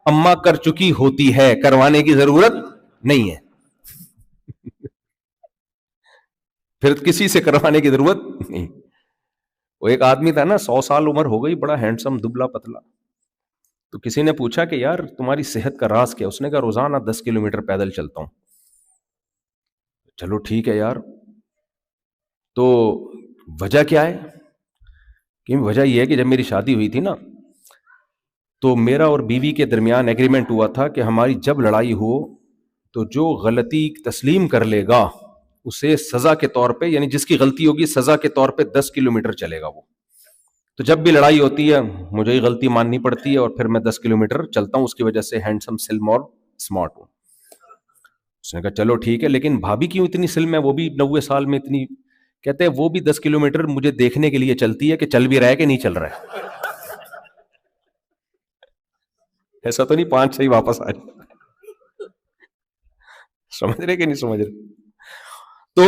اماں کر چکی ہوتی ہے، کروانے کی ضرورت نہیں ہے. پھر کسی سے کروانے کی ضرورت نہیں. وہ ایک آدمی تھا نا، 100 سال عمر ہو گئی، بڑا ہینڈسم، دبلا پتلا. تو کسی نے پوچھا کہ یار تمہاری صحت کا راز کیا؟ اس نے کہا روزانہ 10 کلومیٹر پیدل چلتا ہوں. چلو ٹھیک ہے یار، تو وجہ کیا ہے؟ کہ وجہ یہ ہے کہ جب میری شادی ہوئی تھی نا تو میرا اور بیوی کے درمیان ایگریمنٹ ہوا تھا کہ ہماری جب لڑائی ہو تو جو غلطی تسلیم کر لے گا اسے سزا کے طور پہ، یعنی جس کی غلطی ہوگی سزا کے طور پہ 10 کلومیٹر چلے گا وہ. تو جب بھی لڑائی ہوتی ہے مجھے ہی غلطی ماننی پڑتی ہے اور پھر میں 10 کلومیٹر چلتا ہوں. اس کی وجہ سے ہینڈسم، سلم اور اسمارٹ ہوں. اس نے کہا چلو ٹھیک ہے، لیکن بھابھی کیوں اتنی سلم ہے، وہ بھی 90 سال میں اتنی؟ کہتے ہیں وہ بھی 10 کلومیٹر مجھے دیکھنے کے لیے چلتی ہے کہ چل بھی رہا ہے کہ نہیں چل رہا ہے. ایسا تو نہیں 5 سے ہی واپس آ جائے. سمجھ رہے کہ نہیں سمجھ رہے؟ تو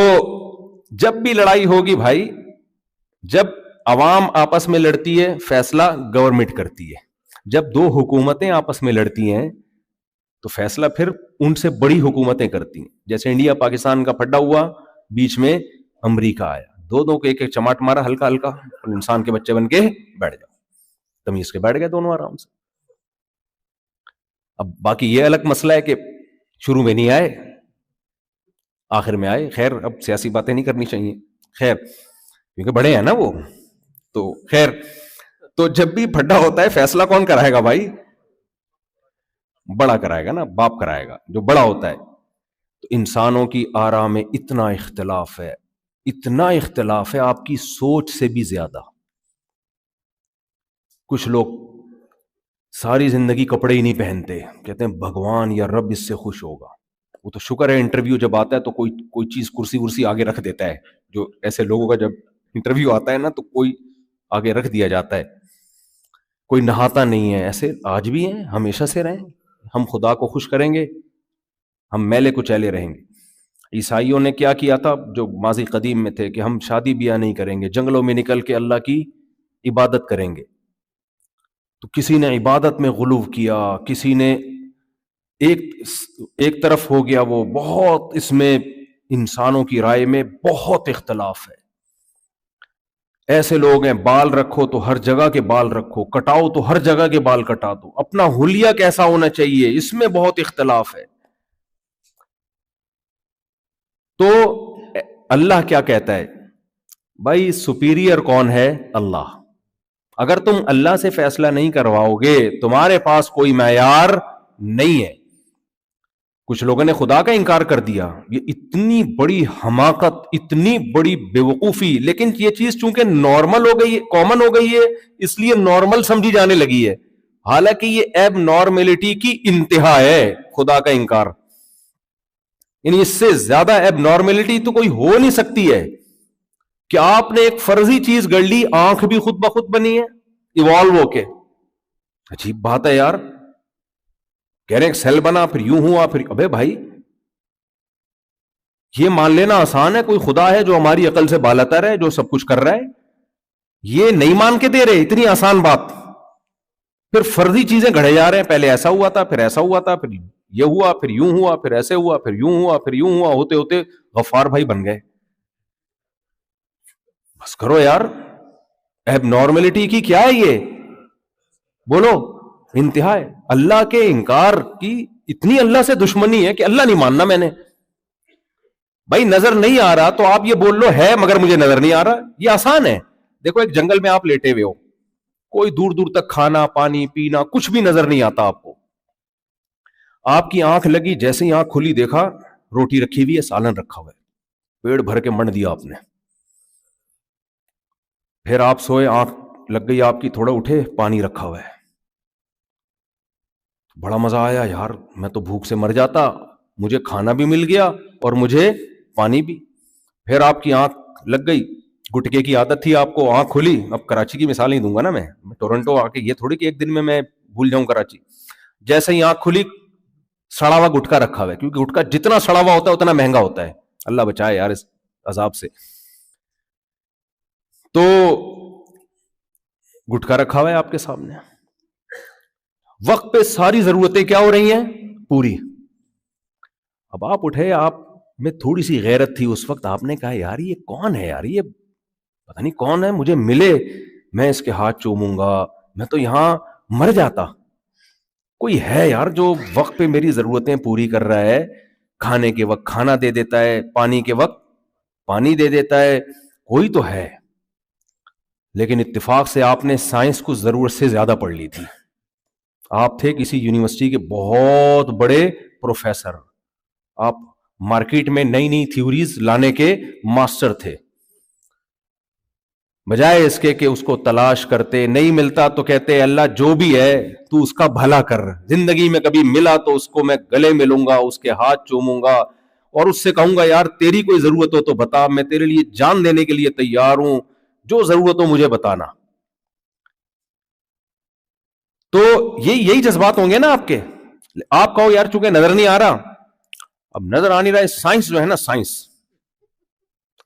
جب بھی لڑائی ہوگی بھائی، جب عوام آپس میں لڑتی ہے فیصلہ گورنمنٹ کرتی ہے، جب دو حکومتیں آپس میں لڑتی ہیں تو فیصلہ پھر ان سے بڑی حکومتیں کرتی ہیں. جیسے انڈیا پاکستان کا پھڈا ہوا، بیچ میں امریکہ آیا، دو کو ایک ایک چماٹ مارا ہلکا ہلکا، اور انسان کے بچے بن کے بیٹھ جاؤ، تمیز کے بیٹھ گئے دونوں آرام سے. اب باقی یہ الگ مسئلہ ہے کہ شروع میں نہیں آئے، آخر میں آئے. خیر اب سیاسی باتیں نہیں کرنی چاہیے، خیر کیونکہ بڑے ہیں نا وہ. تو خیر، تو جب بھی پھڈا ہوتا ہے فیصلہ کون کرائے گا بھائی؟ بڑا کرائے گا نا، باپ کرائے گا جو بڑا ہوتا ہے. تو انسانوں کی آراء میں اتنا اختلاف ہے، اتنا اختلاف ہے آپ کی سوچ سے بھی زیادہ. کچھ لوگ ساری زندگی کپڑے ہی نہیں پہنتے، کہتے ہیں بھگوان یا رب اس سے خوش ہوگا. وہ تو شکر ہے انٹرویو جب آتا ہے تو کوئی چیز کرسی ورسی آگے رکھ دیتا ہے. جو ایسے لوگوں کا جب انٹرویو آتا ہے نا تو کوئی آگے رکھ دیا جاتا ہے. کوئی نہاتا نہیں ہے، ایسے آج بھی ہیں، ہمیشہ سے رہیں. ہم خدا کو خوش کریں گے، ہم میلے کچیلے رہیں گے. عیسائیوں نے کیا کیا تھا جو ماضی قدیم میں تھے کہ ہم شادی بیاہ نہیں کریں گے، جنگلوں میں نکل کے اللہ کی عبادت کریں گے. تو کسی نے عبادت میں غلو کیا، کسی نے ایک طرف ہو گیا. وہ بہت اس میں انسانوں کی رائے میں بہت اختلاف ہے. ایسے لوگ ہیں بال رکھو تو ہر جگہ کے بال رکھو، کٹاؤ تو ہر جگہ کے بال کٹا دو. اپنا حلیہ کیسا ہونا چاہیے اس میں بہت اختلاف ہے. تو اللہ کیا کہتا ہے بھائی؟ سپیریئر کون ہے؟ اللہ. اگر تم اللہ سے فیصلہ نہیں کرواؤ گے، تمہارے پاس کوئی معیار نہیں ہے. کچھ لوگوں نے خدا کا انکار کر دیا، یہ اتنی بڑی حماقت، اتنی بڑی بیوقوفی. لیکن یہ چیز چونکہ نارمل ہو گئی، کامن ہو گئی ہے، اس لیے نارمل سمجھی جانے لگی ہے. حالانکہ یہ ایب نارملٹی کی انتہا ہے خدا کا انکار. یعنی اس سے زیادہ ایب نارملٹی تو کوئی ہو نہیں سکتی ہے کہ آپ نے ایک فرضی چیز گڑ لی، آنکھ بھی خود بخود بنی ہے ایوالو ہو کے. عجیب بات ہے یار. کہہ رہے ہیں سیل بنا، پھر یوں ہوا، پھر ابے بھائی یہ مان لینا آسان ہے کوئی خدا ہے جو ہماری عقل سے بالاتر ہے، جو سب کچھ کر رہا ہے. یہ نہیں مان کے دے رہے، اتنی آسان بات. پھر فرضی چیزیں گھڑے جا رہے ہیں، پہلے ایسا ہوا تھا، پھر ایسا ہوا تھا، پھر یہ ہوا، پھر یوں ہوا، پھر ایسے ہوا، پھر یوں ہوا، پھر یوں ہوا، ہوتے ہوتے غفار بھائی بن گئے. بس کرو یار، ایب نارملٹی کی کیا ہے یہ؟ بولو انتہا ہے. اللہ کے انکار کی اتنی اللہ سے دشمنی ہے کہ اللہ نہیں ماننا میں نے. بھائی نظر نہیں آ رہا تو آپ یہ بول لو ہے مگر مجھے نظر نہیں آ رہا. یہ آسان ہے. دیکھو ایک جنگل میں آپ لیٹے ہوئے ہو، کوئی دور دور تک کھانا پانی پینا کچھ بھی نظر نہیں آتا آپ کو. آپ کی آنکھ لگی، جیسے ہی آنکھ کھلی دیکھا روٹی رکھی ہوئی ہے، سالن رکھا ہوا ہے، پیڑ بھر کے منڈ دیا آپ نے. پھر آپ سوئے، آنکھ لگ گئی آپ کی، تھوڑا اٹھے، پانی رکھا ہوا ہے. بڑا مزہ آیا یار، میں تو بھوک سے مر جاتا، مجھے کھانا بھی مل گیا اور مجھے پانی بھی. پھر آپ کی آنکھ لگ گئی، گٹکے کی عادت تھی آپ کو، آنکھ کھلی. اب کراچی کی مثال نہیں دوں گا نا میں ٹورنٹو آ کے، یہ تھوڑی کہ ایک دن میں بھول جاؤں کراچی. جیسے ہی آنکھ کھلی، سڑا ہوا گٹکا رکھا ہوا ہے، کیونکہ گٹکا جتنا سڑا ہوا ہوتا ہے اتنا مہنگا ہوتا ہے. اللہ بچائے یار اس عذاب سے. تو گٹکا رکھا ہوا ہے آپ کے سامنے، وقت پہ ساری ضرورتیں کیا ہو رہی ہیں؟ پوری. اب آپ اٹھے، آپ میں تھوڑی سی غیرت تھی اس وقت، آپ نے کہا یار یہ کون ہے یار، یہ پتہ نہیں کون ہے، مجھے ملے میں اس کے ہاتھ چوموں گا، میں تو یہاں مر جاتا. کوئی ہے یار جو وقت پہ میری ضرورتیں پوری کر رہا ہے، کھانے کے وقت کھانا دے دیتا ہے، پانی کے وقت پانی دے دیتا ہے، کوئی تو ہے. لیکن اتفاق سے آپ نے سائنس کو ضرورت سے زیادہ پڑھ لی تھی. آپ تھے کسی یونیورسٹی کے بہت بڑے پروفیسر، آپ مارکیٹ میں نئی نئی تھیوریز لانے کے ماسٹر تھے. بجائے اس کے کہ اس کو تلاش کرتے، نہیں ملتا تو کہتے اللہ جو بھی ہے تو اس کا بھلا کر، زندگی میں کبھی ملا تو اس کو میں گلے ملوں گا، اس کے ہاتھ چوموں گا اور اس سے کہوں گا یار تیری کوئی ضرورت ہو تو بتا، میں تیرے لیے جان دینے کے لیے تیار ہوں، جو ضرورت ہو مجھے بتانا. تو یہی جذبات ہوں گے نا آپ کے. آپ کہو یار چونکہ نظر نہیں آ رہا، اب نظر آ نہیں رہا ہے، سائنس جو ہے نا سائنس،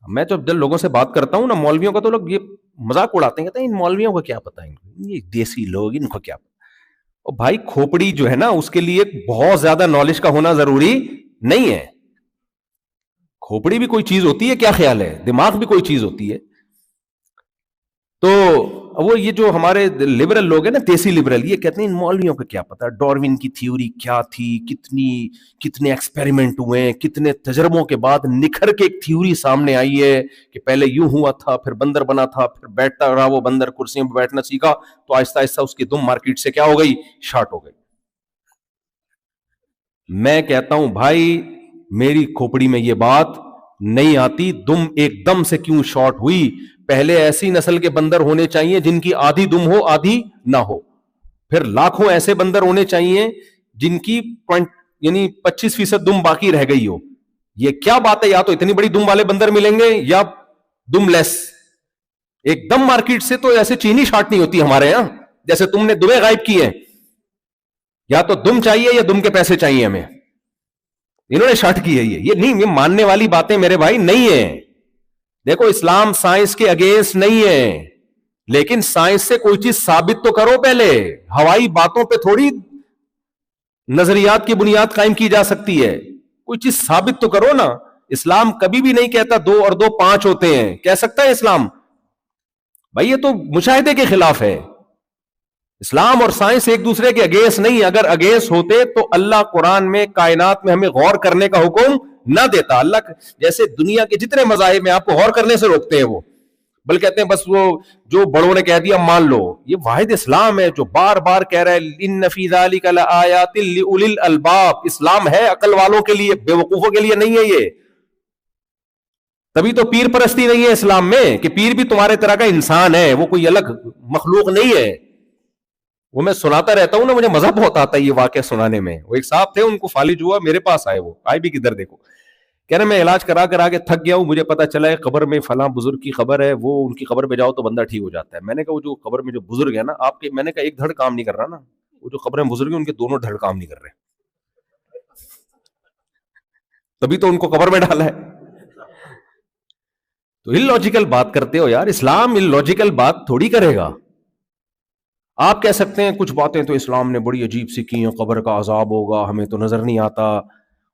میں تو جب لوگوں سے بات کرتا ہوں نا مولویوں کا تو لوگ یہ مذاق اڑاتے ہیں، کہتے ہیں ان مولویوں کو کیا پتا ہے، یہ دیسی لوگ ان کو کیا پتا. اور بھائی کھوپڑی جو ہے نا اس کے لیے بہت زیادہ نالج کا ہونا ضروری نہیں ہے. کھوپڑی بھی کوئی چیز ہوتی ہے، کیا خیال ہے، دماغ بھی کوئی چیز ہوتی ہے. تو وہ یہ جو ہمارے لبرل لوگ ہیں نا، دیسی لبرل، یہ کہتے ہیں ان مولویوں کو کیا پتا ڈاروین کی تھیوری کیا تھی، کتنے ایکسپیریمنٹ ہوئے ہیں، کتنے تجربوں کے بعد نکھر کے ایک تھیوری سامنے آئی ہے کہ پہلے یوں ہوا تھا، پھر بندر بنا تھا، پھر بیٹھتا رہا وہ بندر، کرسیوں پہ بیٹھنا سیکھا تو آہستہ آہستہ اس کی دم مارکیٹ سے کیا ہو گئی، شارٹ ہو گئی. میں کہتا ہوں بھائی میری کھوپڑی میں یہ بات نہیں آتی، دم ایک دم سے کیوں شارٹ ہوئی. پہلے ایسی نسل کے بندر ہونے چاہیے جن کی آدھی دم ہو آدھی نہ ہو، پھر لاکھوں ایسے بندر ہونے چاہیے جن کی یعنی 25% دم باقی رہ گئی ہو. یہ کیا بات ہے، یا تو اتنی بڑی دم والے بندر ملیں گے یا دم لیس. ایک دم مارکیٹ سے تو ایسے چینی شارٹ نہیں ہوتی ہمارے یہاں جیسے تم نے دمیں غائب کی ہیں. یا تو دم چاہیے یا دم کے پیسے چاہیے ہمیں. انہوں نے شارٹ کی ہے یہ نہیں، یہ ماننے والی باتیں میرے بھائی نہیں ہیں. دیکھو اسلام سائنس کے اگینسٹ نہیں ہے، لیکن سائنس سے کوئی چیز ثابت تو کرو پہلے. ہوائی باتوں پہ تھوڑی نظریات کی بنیاد قائم کی جا سکتی ہے، کوئی چیز ثابت تو کرو نا. اسلام کبھی بھی نہیں کہتا 2 اور 2 5 ہوتے ہیں، کہہ سکتا ہے اسلام؟ بھائی یہ تو مشاہدے کے خلاف ہے. اسلام اور سائنس ایک دوسرے کے اگینسٹ نہیں. اگر اگینسٹ ہوتے تو اللہ قرآن میں کائنات میں ہمیں غور کرنے کا حکم نہ دیتا. اللہ جیسے دنیا کے جتنے مذاہب میں آپ کو غور کرنے سے روکتے ہیں، وہ بلکہ کہتے ہیں بس وہ جو بڑوں نے کہہ دیا مان لو. یہ واحد اسلام ہے جو بار بار کہہ رہا ہے ان فی ذلک لآیات لأولی الالباب. اسلام ہے عقل والوں کے لیے، بے وقوفوں کے لیے نہیں ہے. یہ تبھی تو پیر پرستی نہیں ہے اسلام میں، کہ پیر بھی تمہارے طرح کا انسان ہے، وہ کوئی الگ مخلوق نہیں ہے. وہ میں سناتا رہتا ہوں نا، مجھے مزہ بہت آتا ہے یہ واقعہ سنانے میں. وہ ایک صاحب تھے، ان کو فالج ہوا، میرے پاس آئے، وہ آئے بھی کدھر دیکھو، کہہ رہے میں علاج کرا کے تھک گیا ہوں، مجھے پتا چلا ہے قبر میں فلاں بزرگ کی قبر ہے، وہ ان کی قبر پہ جاؤ تو بندہ ٹھیک ہو جاتا ہے. میں نے کہا وہ جو قبر میں جو بزرگ ہے نا آپ کے، میں نے کہا ایک دھڑ کام نہیں کر رہا نا، وہ جو قبر میں بزرگ ہیں ان کے دونوں دھڑ کام نہیں کر رہے، تبھی تو ان کو قبر میں ڈالا ہے. تو ان لاجیکل بات کرتے ہو یار، اسلام ان لاجیکل بات تھوڑی کرے گا. آپ کہہ سکتے ہیں کچھ باتیں تو اسلام نے بڑی عجیب سی کی ہیں، قبر کا عذاب ہوگا ہمیں تو نظر نہیں آتا،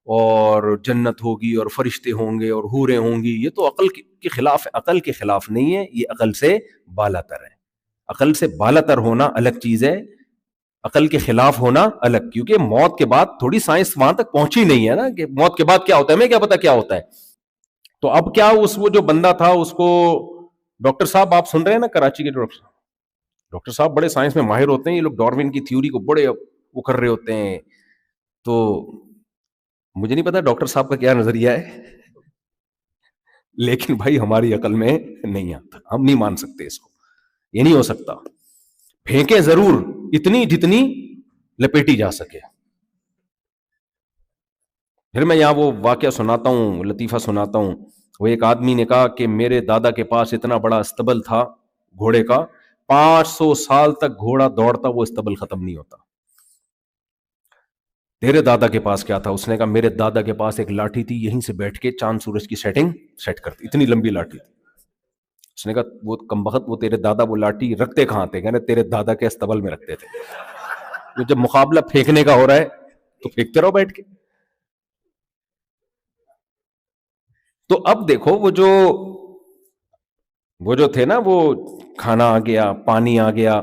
اور جنت ہوگی اور فرشتے ہوں گے اور حوریں ہوں گی. یہ تو عقل کے خلاف ہے. عقل کے خلاف نہیں ہے، یہ عقل سے بالا تر ہے. عقل سے بالا تر ہونا الگ چیز ہے، عقل کے خلاف ہونا الگ. کیونکہ موت کے بعد تھوڑی سائنس وہاں تک پہنچی نہیں ہے نا کہ موت کے بعد کیا ہوتا ہے، ہمیں کیا پتا کیا ہوتا ہے. تو اب کیا وہ جو بندہ تھا اس کو ڈاکٹر صاحب آپ سن رہے ہیں نا، کراچی کے ڈاکٹر صاحب بڑے سائنس میں ماہر ہوتے ہیں، یہ لوگ ڈاروین کی تھیوری کو بڑے وہ کر رہے ہوتے ہیں. تو مجھے نہیں پتا ڈاکٹر صاحب کا کیا نظریہ ہے، لیکن بھائی ہماری عقل میں نہیں آتا، ہم نہیں مان سکتے اس کو. یہ نہیں ہو سکتا. پھینکیں ضرور اتنی جتنی لپیٹی جا سکے. پھر میں یہاں وہ واقعہ سناتا ہوں، لطیفہ سناتا ہوں. وہ ایک آدمی نے کہا کہ میرے دادا کے پاس اتنا بڑا استبل تھا گھوڑے کا، 500 سال تک گھوڑا دوڑتا وہ استبل ختم نہیں ہوتا. تیرے دادا کے پاس کیا تھا؟ اس نے کہا میرے دادا کے پاس ایک لاٹھی تھی، یہیں سے بیٹھ کے چاند سورج کی سیٹ کرتی، اتنی لمبی لاٹھی تھی. اس نے کہا وہ کمبخت، وہ تیرے دادا وہ لاٹھی رکھتے کہاں تھے؟ کہنے تیرے دادا کے استبل میں رکھتے تھے. جب مقابلہ پھینکنے کا ہو رہا ہے تو پھینکتے رہو بیٹھ کے. تو اب دیکھو وہ جو تھے نا، وہ کھانا آ گیا، پانی آ گیا.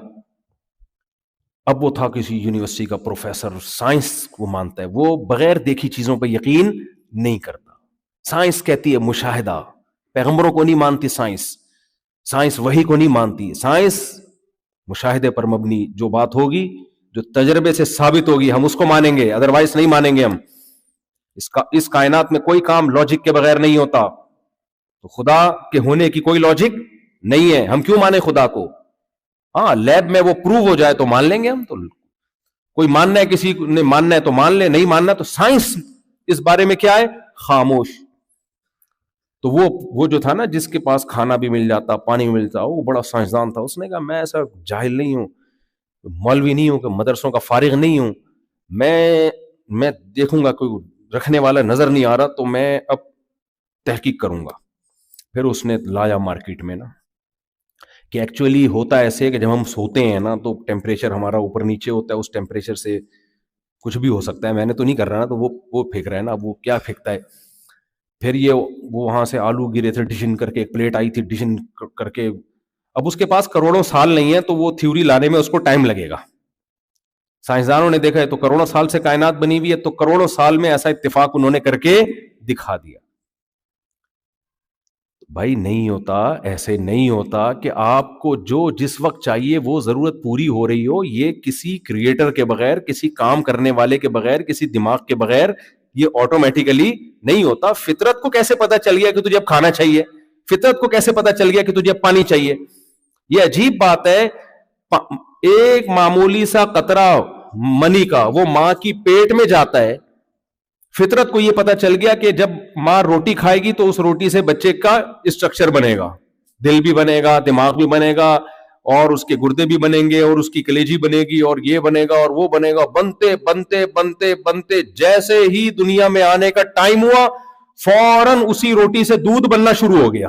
اب وہ تھا کسی یونیورسٹی کا پروفیسر، سائنس کو مانتا ہے، وہ بغیر دیکھی چیزوں پہ یقین نہیں کرتا. سائنس کہتی ہے مشاہدہ، پیغمبروں کو نہیں مانتی سائنس وحی کو نہیں مانتی. سائنس مشاہدے پر مبنی، جو بات ہوگی جو تجربے سے ثابت ہوگی ہم اس کو مانیں گے، ادروائز نہیں مانیں گے ہم. اس کائنات میں کوئی کام لاجک کے بغیر نہیں ہوتا. تو خدا کے ہونے کی کوئی لاجک نہیں ہے. ہم کیوں مانے خدا کو؟ ہاں لیب میں وہ پروو ہو جائے تو مان لیں گے ہم. تو کوئی ماننا ہے, کسی نے ماننا ہے تو مان لے, نہیں ماننا تو سائنس اس بارے میں کیا ہے, خاموش. تو وہ جو تھا نا, جس کے پاس کھانا بھی مل جاتا, پانی بھی ملتا, وہ بڑا سائنسدان تھا. اس نے کہا میں ایسا جاہل نہیں ہوں, مولوی نہیں ہوں, کہ مدرسوں کا فارغ نہیں ہوں, میں دیکھوں گا کوئی رکھنے والا نظر نہیں آ رہا تو میں اب تحقیق کروں گا. پھر اس نے لایا مارکیٹ میں نا کہ ایکچولی ہوتا ایسے کہ جب ہم سوتے ہیں نا تو ٹیمپریچر ہمارا اوپر نیچے ہوتا ہے, اس ٹیمپریچر سے کچھ بھی ہو سکتا ہے. میں نے تو نہیں کر رہا نا, تو وہ پھینک رہا ہے نا, وہ کیا پھینکتا ہے. پھر وہ وہاں سے آلو گرے تھے ڈشن کر کے, ایک پلیٹ آئی تھی ڈشن کر کے. اب اس کے پاس کروڑوں سال نہیں ہے تو وہ تھیوری لانے میں اس کو ٹائم لگے گا. سائنسدانوں نے دیکھا ہے تو کروڑوں سال سے کائنات بنی ہوئی ہے, تو کروڑوں سال میں ایسا اتفاق انہوں نے کر کے دکھا دیا. بھائی نہیں ہوتا, ایسے نہیں ہوتا کہ آپ کو جو جس وقت چاہیے وہ ضرورت پوری ہو رہی ہو. یہ کسی کریٹر کے بغیر, کسی کام کرنے والے کے بغیر, کسی دماغ کے بغیر یہ آٹومیٹیکلی نہیں ہوتا. فطرت کو کیسے پتا چل گیا کہ تجھے اب کھانا چاہیے؟ فطرت کو کیسے پتا چل گیا کہ تجھے اب پانی چاہیے؟ یہ عجیب بات ہے. ایک معمولی سا قطرہ منی کا وہ ماں کی پیٹ میں جاتا ہے, فطرت کو یہ پتا چل گیا کہ جب ماں روٹی کھائے گی تو اس روٹی سے بچے کا اسٹرکچر بنے گا, دل بھی بنے گا, دماغ بھی بنے گا, اور اس کے گردے بھی بنیں گے, اور اس کی کلیجی بنے گی, اور یہ بنے گا اور وہ بنے گا. بنتے بنتے بنتے بنتے جیسے ہی دنیا میں آنے کا ٹائم ہوا, فوراً اسی روٹی سے دودھ بننا شروع ہو گیا.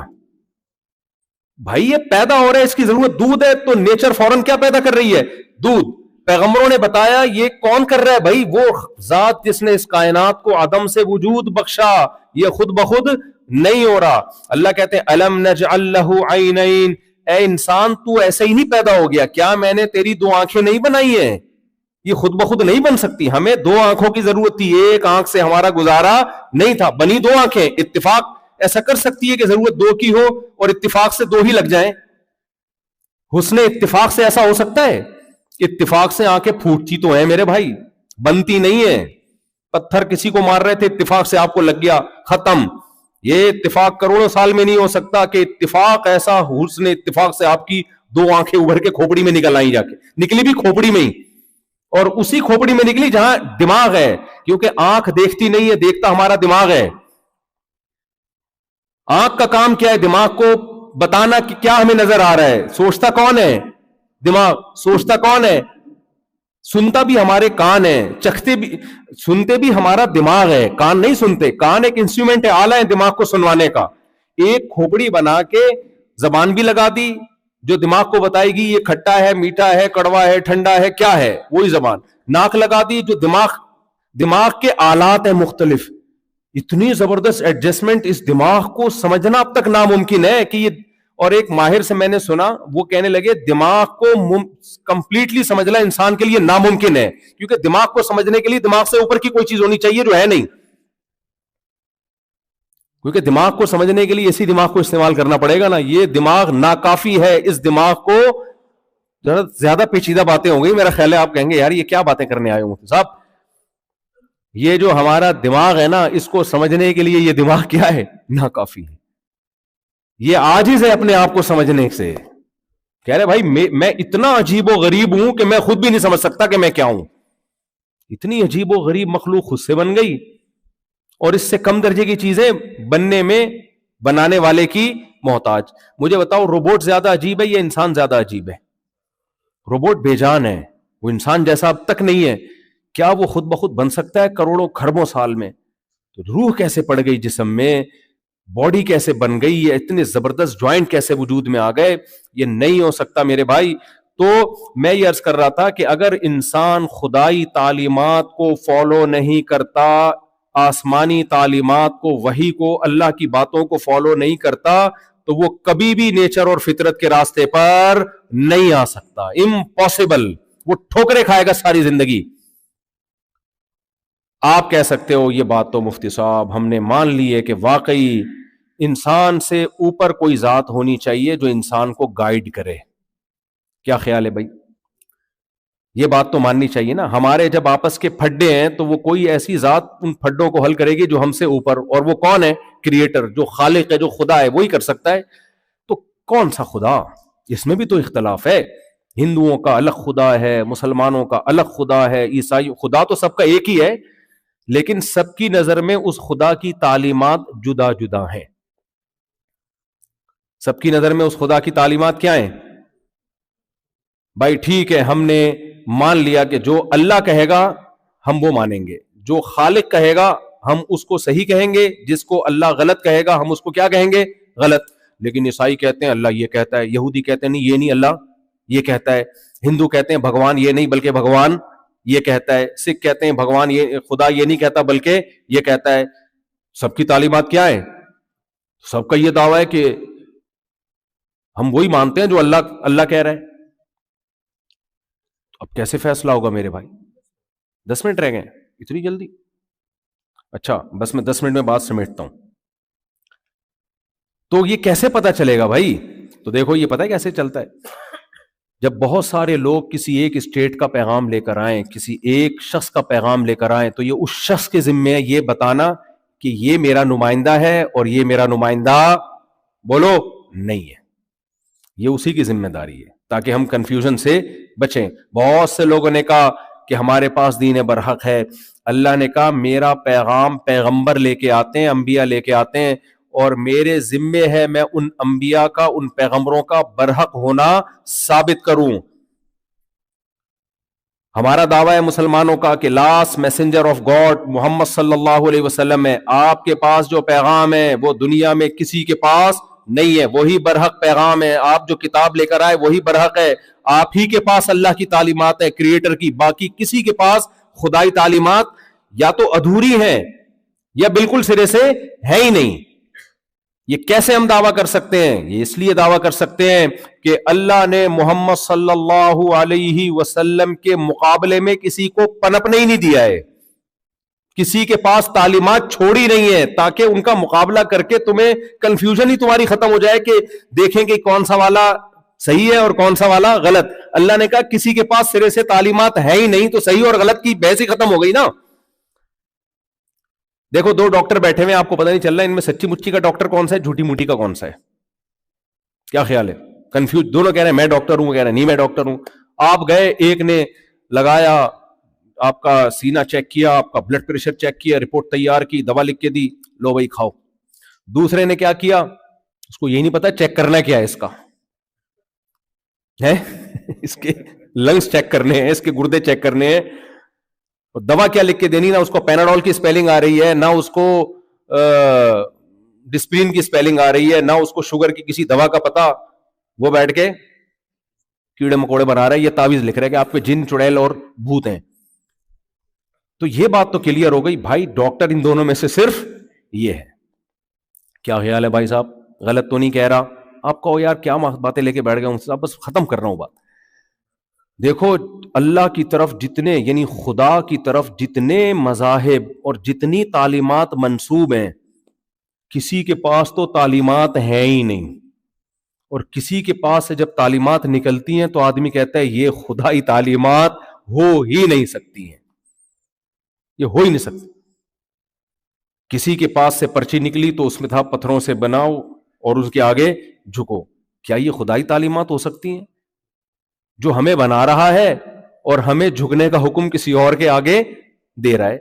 بھائی یہ پیدا ہو رہا ہے, اس کی ضرورت دودھ ہے, تو نیچر فوراً کیا پیدا کر رہی ہے؟ دودھ. پیغمبروں نے بتایا یہ کون کر رہا ہے بھائی؟ وہ ذات جس نے اس کائنات کو عدم سے وجود بخشا. یہ خود بخود نہیں ہو رہا. اللہ کہتے ہیں الم نجعل لہ عینین, اے انسان تو ایسے ہی نہیں پیدا ہو گیا, کیا میں نے تیری دو آنکھیں نہیں بنائی ہیں؟ یہ خود بخود نہیں بن سکتی, ہمیں دو آنکھوں کی ضرورت تھی, ایک آنکھ سے ہمارا گزارا نہیں تھا, بنی دو آنکھیں. اتفاق ایسا کر سکتی ہے کہ ضرورت دو کی ہو اور اتفاق سے دو ہی لگ جائیں؟ حسن اتفاق سے ایسا ہو سکتا ہے؟ اتفاق سے آنکھیں پھوٹتی تو ہیں میرے بھائی, بنتی نہیں ہے. پتھر کسی کو مار رہے تھے, اتفاق سے آپ کو لگ گیا, ختم. یہ اتفاق کروڑوں سال میں نہیں ہو سکتا کہ اتفاق ایسا, حسن اتفاق سے آپ کی دو آنکھیں ابھر کے کھوپڑی میں نکل آئیں, جا کے نکلی بھی کھوپڑی میں ہی, اور اسی کھوپڑی میں نکلی جہاں دماغ ہے, کیونکہ آنکھ دیکھتی نہیں ہے, دیکھتا ہمارا دماغ ہے. آنکھ کا کام کیا ہے؟ دماغ کو بتانا کہ کیا ہمیں نظر آ رہا ہے. سوچتا کون ہے؟ دماغ. سوچتا کون ہے؟ سنتا بھی ہمارے کان ہے, چکھتے بھی سنتے بھی ہمارا دماغ ہے, کان نہیں سنتے. کان ایک انسٹرومنٹ ہے, آلہ ہے دماغ کو سنوانے کا. ایک کھوپڑی بنا کے زبان بھی لگا دی جو دماغ کو بتائے گی یہ کھٹا ہے, میٹھا ہے, کڑوا ہے, ٹھنڈا ہے, کیا ہے, وہی زبان. ناک لگا دی جو دماغ کے آلات ہیں مختلف. اتنی زبردست ایڈجسٹمنٹ, اس دماغ کو سمجھنا اب تک ناممکن ہے کہ یہ. اور ایک ماہر سے میں نے سنا, وہ کہنے لگے دماغ کو کمپلیٹلی سمجھنا انسان کے لیے ناممکن ہے, کیونکہ دماغ کو سمجھنے کے لیے دماغ سے اوپر کی کوئی چیز ہونی چاہیے جو ہے نہیں. کیونکہ دماغ کو سمجھنے کے لیے اسی دماغ کو استعمال کرنا پڑے گا نا. یہ دماغ ناکافی ہے. اس دماغ کو زیادہ پیچیدہ باتیں ہوں گی میرا خیال ہے, آپ کہیں گے یار یہ کیا باتیں کرنے آئے ہو مفتی صاحب. یہ جو ہمارا دماغ ہے نا, اس کو سمجھنے کے لیے یہ دماغ کیا ہے؟ ناکافی ہے. یہ عاجز ہے اپنے آپ کو سمجھنے سے. کہہ رہے بھائی میں اتنا عجیب و غریب ہوں کہ میں خود بھی نہیں سمجھ سکتا کہ میں کیا ہوں. اتنی عجیب و غریب مخلوق خود سے بن گئی, اور اس سے کم درجے کی چیزیں بننے میں بنانے والے کی محتاج. مجھے بتاؤ روبوٹ زیادہ عجیب ہے یا انسان زیادہ عجیب ہے؟ روبوٹ بے جان ہے, وہ انسان جیسا اب تک نہیں ہے. کیا وہ خود بخود بن سکتا ہے کروڑوں کھربوں سال میں؟ تو روح کیسے پڑ گئی جسم میں, باڈی کیسے بن گئی, یہ اتنے زبردست جوائنٹ کیسے وجود میں آ گئے؟ یہ نہیں ہو سکتا میرے بھائی. تو میں یہ عرض کر رہا تھا کہ اگر انسان خدائی تعلیمات کو فالو نہیں کرتا, آسمانی تعلیمات کو, وحی کو, اللہ کی باتوں کو فالو نہیں کرتا, تو وہ کبھی بھی نیچر اور فطرت کے راستے پر نہیں آ سکتا. امپاسبل. وہ ٹھوکریں کھائے گا ساری زندگی. آپ کہہ سکتے ہو یہ بات تو مفتی صاحب ہم نے مان لی ہے کہ واقعی انسان سے اوپر کوئی ذات ہونی چاہیے جو انسان کو گائیڈ کرے. کیا خیال ہے بھائی؟ یہ بات تو ماننی چاہیے نا. ہمارے جب آپس کے پھڈے ہیں تو وہ کوئی ایسی ذات ان پھڈوں کو حل کرے گی جو ہم سے اوپر, اور وہ کون ہے؟ کریٹر, جو خالق ہے, جو خدا ہے, وہی کر سکتا ہے. تو کون سا خدا؟ اس میں بھی تو اختلاف ہے. ہندوؤں کا الگ خدا ہے, مسلمانوں کا الگ خدا ہے, عیسائی خدا تو سب کا ایک ہی ہے, لیکن سب کی نظر میں اس خدا کی تعلیمات جدا جدا ہیں. سب کی نظر میں اس خدا کی تعلیمات کیا ہیں؟ بھائی ٹھیک ہے, ہم نے مان لیا کہ جو اللہ کہے گا ہم وہ مانیں گے, جو خالق کہے گا ہم اس کو صحیح کہیں گے, جس کو اللہ غلط کہے گا ہم اس کو کیا کہیں گے؟ غلط. لیکن عیسائی کہتے ہیں اللہ یہ کہتا ہے, یہودی کہتے ہیں نہیں یہ نہیں, اللہ یہ کہتا ہے, ہندو کہتے ہیں بھگوان یہ نہیں بلکہ بھگوان یہ کہتا ہے, سکھ کہتے ہیں بھگوان یہ خدا یہ نہیں کہتا بلکہ یہ کہتا ہے. سب کی تعلیمات کیا ہے؟ سب کا یہ دعویٰ ہے کہ ہم وہی مانتے ہیں جو اللہ کہہ رہا ہے. اب کیسے فیصلہ ہوگا میرے بھائی؟ 10 منٹ رہ گئے, اتنی جلدی؟ اچھا بس میں 10 منٹ میں بات سمیٹتا ہوں. تو یہ کیسے پتا چلے گا بھائی؟ تو دیکھو یہ پتہ ہے کیسے چلتا ہے. جب بہت سارے لوگ کسی ایک اسٹیٹ کا پیغام لے کر آئیں, کسی ایک شخص کا پیغام لے کر آئیں, تو یہ اس شخص کے ذمے ہے یہ بتانا کہ یہ میرا نمائندہ ہے اور یہ میرا نمائندہ بولو نہیں ہے. یہ اسی کی ذمہ داری ہے تاکہ ہم کنفیوژن سے بچیں. بہت سے لوگوں نے کہا کہ ہمارے پاس دین برحق ہے. اللہ نے کہا میرا پیغام پیغمبر لے کے آتے ہیں, انبیاء لے کے آتے ہیں, اور میرے ذمے ہے میں ان انبیاء کا, ان پیغمبروں کا برحق ہونا ثابت کروں. ہمارا دعویٰ ہے مسلمانوں کا کہ لاسٹ میسنجر آف گاڈ محمد صلی اللہ علیہ وسلم ہے. آپ کے پاس جو پیغام ہے وہ دنیا میں کسی کے پاس نہیں ہے, وہی برحق پیغام ہے. آپ جو کتاب لے کر آئے وہی برحق ہے. آپ ہی کے پاس اللہ کی تعلیمات ہے کریٹر کی, باقی کسی کے پاس خدائی تعلیمات یا تو ادھوری ہیں یا بالکل سرے سے ہے ہی نہیں. یہ کیسے ہم دعویٰ کر سکتے ہیں؟ یہ اس لیے دعویٰ کر سکتے ہیں کہ اللہ نے محمد صلی اللہ علیہ وسلم کے مقابلے میں کسی کو پنپنے ہی نہیں دیا ہے, کسی کے پاس تعلیمات چھوڑی نہیں ہے, تاکہ ان کا مقابلہ کر کے تمہیں کنفیوژن ہی تمہاری ختم ہو جائے کہ دیکھیں کہ کون سا والا صحیح ہے اور کون سا والا غلط. اللہ نے کہا کسی کے پاس سرے سے تعلیمات ہے ہی نہیں, تو صحیح اور غلط کی بحث ہی ختم ہو گئی نا. دیکھو 2 ڈاکٹر بیٹھے ہوئے, آپ کو پتہ نہیں چل رہا ہے ان میں سچی مچی کا ڈاکٹر کون سا ہے, جھوٹی موٹی کا کون سا ہے. کیا خیال ہے؟ کنفیوز, دونوں کہہ رہے ہیں میں ڈاکٹر ہوں, وہ کہہ رہے ہیں نہیں میں ڈاکٹر ہوں. آپ گئے, ایک نے لگایا, آپ کا سینہ چیک کیا, آپ کا بلڈ پریشر چیک کیا, رپورٹ تیار کی, دوا لکھ کے دی, لو بھائی کھاؤ. دوسرے نے کیا کیا, اس کو یہی نہیں پتا چیک کرنا کیا ہے, اس کا ہے اس کے لنگس چیک کرنے ہیں, اس کے گردے چیک کرنے ہیں, دوا کیا لکھ کے دینی, نہ اس کو پیناڈول کی سپیلنگ آ رہی ہے, نہ اس کو ڈسپرین کی سپیلنگ آ رہی ہے, نہ اس کو شوگر کی کسی دوا کا پتا. وہ بیٹھ کے کیڑے مکوڑے بنا رہا ہے, یہ تعویذ لکھ رہا ہے کہ آپ کے جن چڑیل اور بھوت ہیں. تو یہ بات تو کلیئر ہو گئی بھائی, ڈاکٹر ان دونوں میں سے صرف یہ ہے. کیا خیال ہے بھائی صاحب؟ غلط تو نہیں کہہ رہا؟ آپ کہو یار کیا باتیں لے کے بیٹھ گئے ہوں صاحب, بس ختم کر رہا ہوں بات. دیکھو اللہ کی طرف جتنے, یعنی خدا کی طرف جتنے مذاہب اور جتنی تعلیمات منسوب ہیں, کسی کے پاس تو تعلیمات ہیں ہی نہیں, اور کسی کے پاس سے جب تعلیمات نکلتی ہیں تو آدمی کہتا ہے یہ خدائی تعلیمات ہو ہی نہیں سکتی ہیں, یہ ہو ہی نہیں سکتی. کسی کے پاس سے پرچی نکلی تو اس میں تھا پتھروں سے بناؤ اور اس کے آگے جھکو. کیا یہ خدائی تعلیمات ہو سکتی ہیں؟ جو ہمیں بنا رہا ہے اور ہمیں جھکنے کا حکم کسی اور کے آگے دے رہا ہے.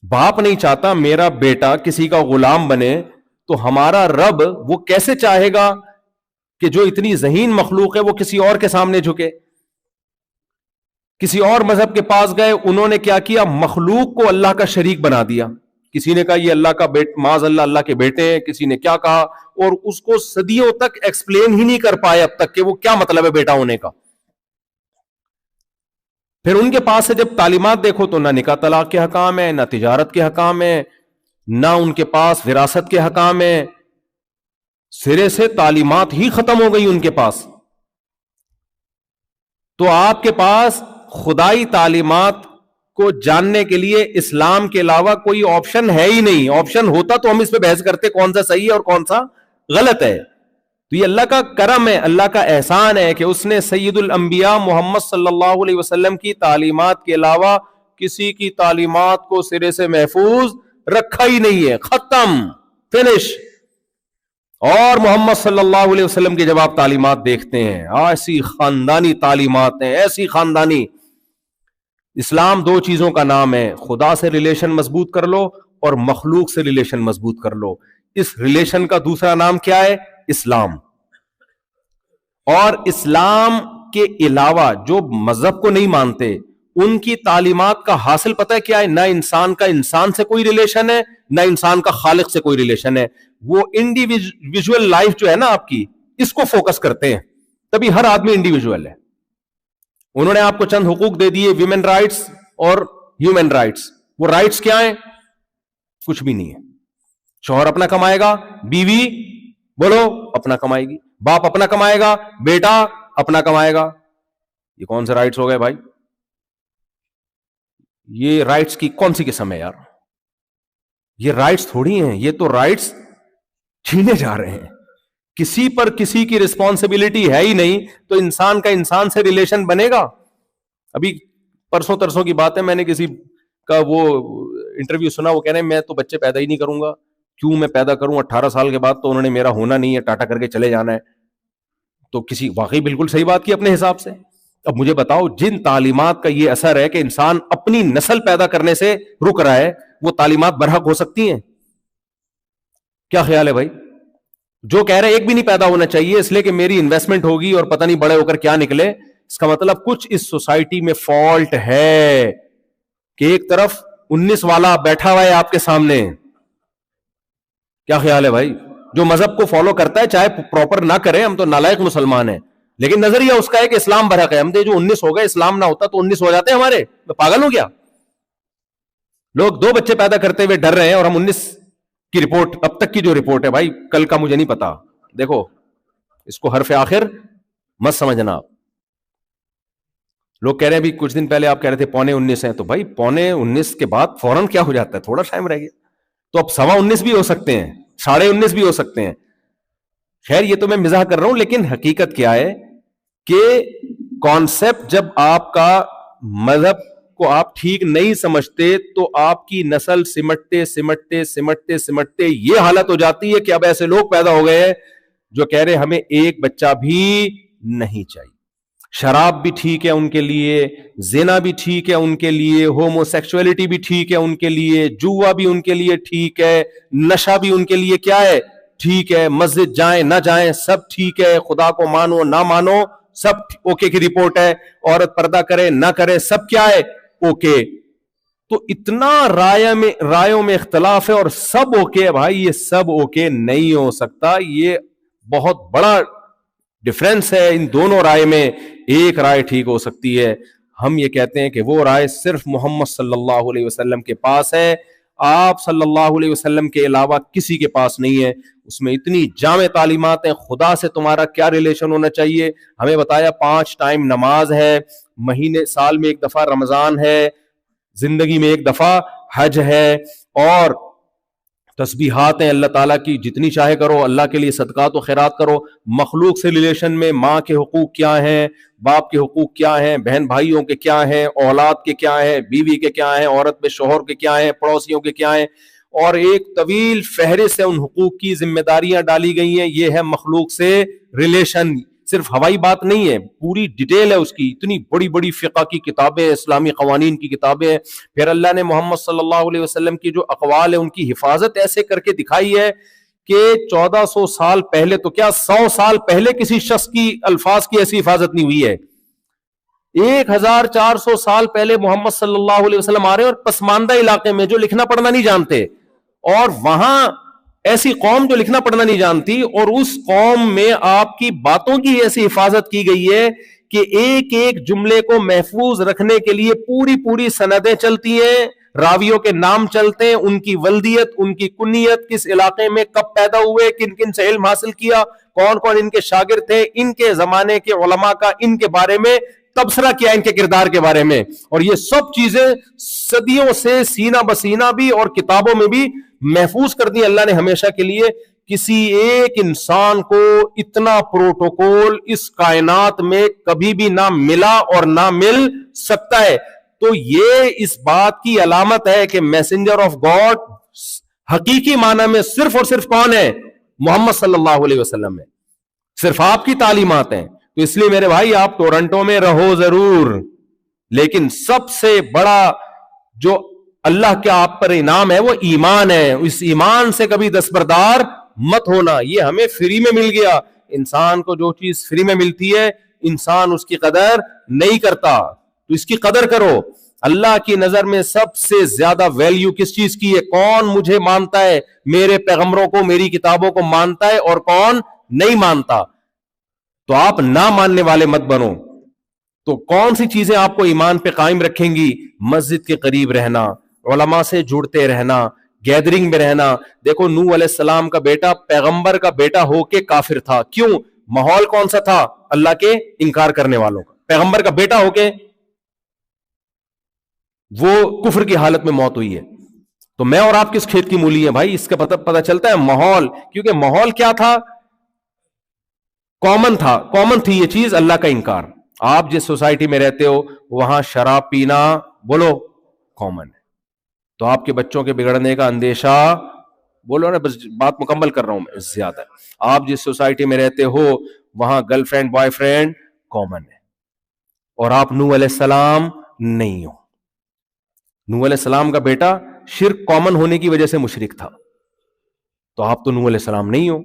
باپ نہیں چاہتا میرا بیٹا کسی کا غلام بنے, تو ہمارا رب وہ کیسے چاہے گا کہ جو اتنی ذہین مخلوق ہے وہ کسی اور کے سامنے جھکے؟ کسی اور مذہب کے پاس گئے, انہوں نے کیا کیا, مخلوق کو اللہ کا شریک بنا دیا. کسی نے کہا یہ اللہ کا معاذ اللہ اللہ کے بیٹے ہیں, کسی نے کیا کہا, اور اس کو صدیوں تک ایکسپلین ہی نہیں کر پائے اب تک کہ وہ کیا مطلب ہے بیٹا ہونے کا. پھر ان کے پاس سے جب تعلیمات دیکھو تو نہ نکاح طلاق کے حکام ہیں, نہ تجارت کے حکام ہیں, نہ ان کے پاس وراثت کے حکام ہیں. سرے سے تعلیمات ہی ختم ہو گئی ان کے پاس. تو آپ کے پاس خدائی تعلیمات کو جاننے کے لیے اسلام کے علاوہ کوئی آپشن ہے ہی نہیں. آپشن ہوتا تو ہم اس پہ بحث کرتے کون سا صحیح ہے اور کون سا غلط ہے. تو یہ اللہ کا کرم ہے, اللہ کا احسان ہے کہ اس نے سید الانبیاء محمد صلی اللہ علیہ وسلم کی تعلیمات کے علاوہ کسی کی تعلیمات کو سرے سے محفوظ رکھا ہی نہیں ہے. ختم, فنش. اور محمد صلی اللہ علیہ وسلم کی جب آپ تعلیمات دیکھتے ہیں، ایسی خاندانی تعلیمات ہیں، ایسی خاندانی. اسلام دو چیزوں کا نام ہے، خدا سے ریلیشن مضبوط کر لو اور مخلوق سے ریلیشن مضبوط کر لو. اس ریلیشن کا دوسرا نام کیا ہے؟ اسلام. اور اسلام کے علاوہ جو مذہب کو نہیں مانتے ان کی تعلیمات کا حاصل پتہ ہے کیا ہے؟ نہ انسان کا انسان سے کوئی ریلیشن ہے، نہ انسان کا خالق سے کوئی ریلیشن ہے. وہ انڈیویجول لائف جو ہے نا آپ کی، اس کو فوکس کرتے ہیں. تبھی ہر آدمی انڈیویجول ہے. انہوں نے آپ کو چند حقوق دے دیے، ویمن رائٹس اور ہیومن رائٹس. وہ رائٹس کیا ہیں؟ کچھ بھی نہیں ہے. شوہر اپنا کمائے گا، بیوی بولو اپنا کمائے گی، باپ اپنا کمائے گا، بیٹا اپنا کمائے گا. یہ کون سے رائٹس ہو گئے بھائی؟ یہ رائٹس کی کون سی قسم ہے یار؟ یہ رائٹس تھوڑی ہیں، یہ تو رائٹس چھینے جا رہے ہیں. کسی پر کسی کی رسپانسبلٹی ہے ہی نہیں تو انسان کا انسان سے ریلیشن بنے گا؟ ابھی پرسوں ترسوں کی بات ہے، میں نے کسی کا وہ انٹرویو سنا، وہ کہہ رہے ہیں میں تو بچے پیدا ہی نہیں کروں گا. کیوں میں پیدا کروں؟ 18 سال کے بعد تو انہوں نے میرا ہونا نہیں ہے، ٹاٹا کر کے چلے جانا ہے. تو کسی واقعی بالکل صحیح بات کی اپنے حساب سے. اب مجھے بتاؤ، جن تعلیمات کا یہ اثر ہے کہ انسان اپنی نسل پیدا کرنے سے رک رہا ہے، وہ تعلیمات برحق ہو سکتی ہیں؟ کیا خیال ہے بھائی؟ جو کہہ رہے ایک بھی نہیں پیدا ہونا چاہیے اس لیے کہ میری انویسٹمنٹ ہوگی اور پتہ نہیں بڑے ہو کر کیا نکلے، اس کا مطلب کچھ اس سوسائٹی میں فالٹ ہے کہ ایک طرف 19 والا بیٹھا ہوا ہے آپ کے سامنے. کیا خیال ہے بھائی؟ جو مذہب کو فالو کرتا ہے چاہے پراپر نہ کرے، ہم تو نالائق مسلمان ہیں، لیکن نظریہ اس کا ہے کہ اسلام برحق ہے. ہم جو 19 ہو گئے، اسلام نہ ہوتا تو 19 ہو جاتے ہمارے. میں پاگل ہوں کیا؟ لوگ 2 بچے پیدا کرتے ہوئے ڈر رہے ہیں اور ہم 19 کی رپورٹ، اب تک کی جو رپورٹ ہے بھائی، کل کا مجھے نہیں پتا. دیکھو اس کو حرف آخر مت سمجھنا آپ. لوگ کہہ رہے ہیں بھی کچھ دن پہلے آپ کہہ رہے تھے 19.25 ہیں، تو بھائی 19.25 کے بعد فوراً کیا ہو جاتا ہے؟ تھوڑا ٹائم رہ گیا تو اب 19.25 بھی ہو سکتے ہیں، 19.5 بھی ہو سکتے ہیں. خیر یہ تو میں مزاح کر رہا ہوں، لیکن حقیقت کیا ہے کہ کانسیپٹ جب آپ کا مذہب کو آپ ٹھیک نہیں سمجھتے تو آپ کی نسل سمٹتے سمٹتے سمٹتے سمٹتے یہ حالت ہو جاتی ہے کہ اب ایسے لوگ پیدا ہو گئے ہیں جو کہہ رہے ہمیں ایک بچہ بھی نہیں چاہیے. شراب بھی ٹھیک ہے ان کے لیے، زنا بھی ٹھیک ہے ان کے لیے، ہومو سیکسولیٹی بھی ٹھیک ہے ان کے لیے، جوا بھی ان کے لیے ٹھیک ہے، نشہ بھی ان کے لیے کیا ہے؟ ٹھیک ہے. مسجد جائیں نہ جائیں سب ٹھیک ہے، خدا کو مانو نہ مانو سب اوکے کی رپورٹ ہے، عورت پردہ کرے نہ کرے سب کیا ہے؟ اوکے. تو اتنا رائےوں میں اختلاف ہے اور سب اوکے ہے. بھائی یہ سب اوکے نہیں ہو سکتا، یہ بہت بڑا ڈفرنس ہے ان دونوں رائے میں. ایک رائے ٹھیک ہو سکتی ہے. ہم یہ کہتے ہیں کہ وہ رائے صرف محمد صلی اللہ علیہ وسلم کے پاس ہے، آپ صلی اللہ علیہ وسلم کے علاوہ کسی کے پاس نہیں ہے. اس میں اتنی جامع تعلیمات ہیں. خدا سے تمہارا کیا ریلیشن ہونا چاہیے ہمیں بتایا. 5 ٹائم نماز ہے، مہینے سال میں 1 دفعہ رمضان ہے، زندگی میں 1 دفعہ حج ہے، اور تسبیحات ہیں اللہ تعالیٰ کی جتنی چاہے کرو، اللہ کے لیے صدقات و خیرات کرو. مخلوق سے ریلیشن میں ماں کے حقوق کیا ہیں، باپ کے حقوق کیا ہیں، بہن بھائیوں کے کیا ہیں، اولاد کے کیا ہیں، بیوی کے کیا ہیں، عورت پہ شوہر کے کیا ہیں، پڑوسیوں کے کیا ہیں، اور ایک طویل فہرست ہے ان حقوق کی، ذمہ داریاں ڈالی گئی ہیں. یہ ہے مخلوق سے ریلیشن. صرف ہوائی بات نہیں ہے، پوری ڈیٹیل ہے اس کی. اتنی بڑی بڑی فقہ کی کتابیں، اسلامی قوانین کی کتابیں ہیں. پھر اللہ نے محمد صلی اللہ علیہ وسلم کی جو اقوال ہے ان کی حفاظت ایسے کر کے دکھائی ہے کہ 1400 سال پہلے تو کیا 100 سال پہلے کسی شخص کی الفاظ کی ایسی حفاظت نہیں ہوئی ہے. 1400 سال پہلے محمد صلی اللہ علیہ وسلم آ رہے ہیں اور پسماندہ علاقے میں جو لکھنا پڑھنا نہیں جانتے، اور وہاں ایسی قوم جو لکھنا پڑھنا نہیں جانتی، اور اس قوم میں آپ کی باتوں کی ایسی حفاظت کی گئی ہے کہ ایک ایک جملے کو محفوظ رکھنے کے لیے پوری سندیں چلتی ہیں، راویوں کے نام چلتے ہیں، ان کی ولدیت، ان کی کنیت، کس علاقے میں کب پیدا ہوئے، کن کن سے علم حاصل کیا، کون کون ان کے شاگرد تھے، ان کے زمانے کے علماء کا ان کے بارے میں تبصرہ کیا، ان کے کردار کے بارے میں. اور یہ سب چیزیں صدیوں سے سینہ بسینہ بھی اور کتابوں میں بھی محفوظ کر دی اللہ نے ہمیشہ کے لیے. کسی ایک انسان کو اتنا پروٹوکول اس کائنات میں کبھی بھی نہ ملا اور نہ مل سکتا ہے. تو یہ اس بات کی علامت ہے کہ میسنجر آف گاڈ حقیقی معنی میں صرف اور صرف کون ہے؟ محمد صلی اللہ علیہ وسلم میں، صرف آپ کی تعلیمات ہیں. تو اس لیے میرے بھائی آپ ٹورنٹو میں رہو ضرور، لیکن سب سے بڑا جو اللہ کے آپ پر انعام ہے وہ ایمان ہے. اس ایمان سے کبھی دستبردار مت ہونا. یہ ہمیں فری میں مل گیا. انسان کو جو چیز فری میں ملتی ہے انسان اس کی قدر نہیں کرتا. تو اس کی قدر کرو. اللہ کی نظر میں سب سے زیادہ ویلیو کس چیز کی ہے؟ کون مجھے مانتا ہے، میرے پیغمبروں کو، میری کتابوں کو مانتا ہے، اور کون نہیں مانتا. تو آپ نہ ماننے والے مت بنو. تو کون سی چیزیں آپ کو ایمان پہ قائم رکھیں گی؟ مسجد کے قریب رہنا، علماء سے جڑتے رہنا، گیدرنگ میں رہنا. دیکھو نوح علیہ السلام کا بیٹا پیغمبر کا بیٹا ہو کے کافر تھا. کیوں؟ ماحول کون سا تھا؟ اللہ کے انکار کرنے والوں کا. پیغمبر کا بیٹا ہو کے وہ کفر کی حالت میں موت ہوئی ہے. تو میں اور آپ کس کھیت کی مولی ہیں بھائی؟ اس کا پتہ چلتا ہے ماحول. کیونکہ ماحول کیا تھا؟ کامن تھا، کامن تھی یہ چیز، اللہ کا انکار. آپ جس سوسائٹی میں رہتے ہو وہاں شراب پینا بولو کامن ہے. تو آپ کے بچوں کے بگڑنے کا اندیشہ بولو نا، بس بات مکمل کر رہا ہوں میں، زیادہ ہے. آپ جس سوسائٹی میں رہتے ہو وہاں girl friend boy friend common ہے. اور آپ نوح علیہ السلام نہیں ہو. نوح علیہ السلام کا بیٹا شرک کامن ہونے کی وجہ سے مشرک تھا. تو آپ تو نوح علیہ السلام نہیں ہو.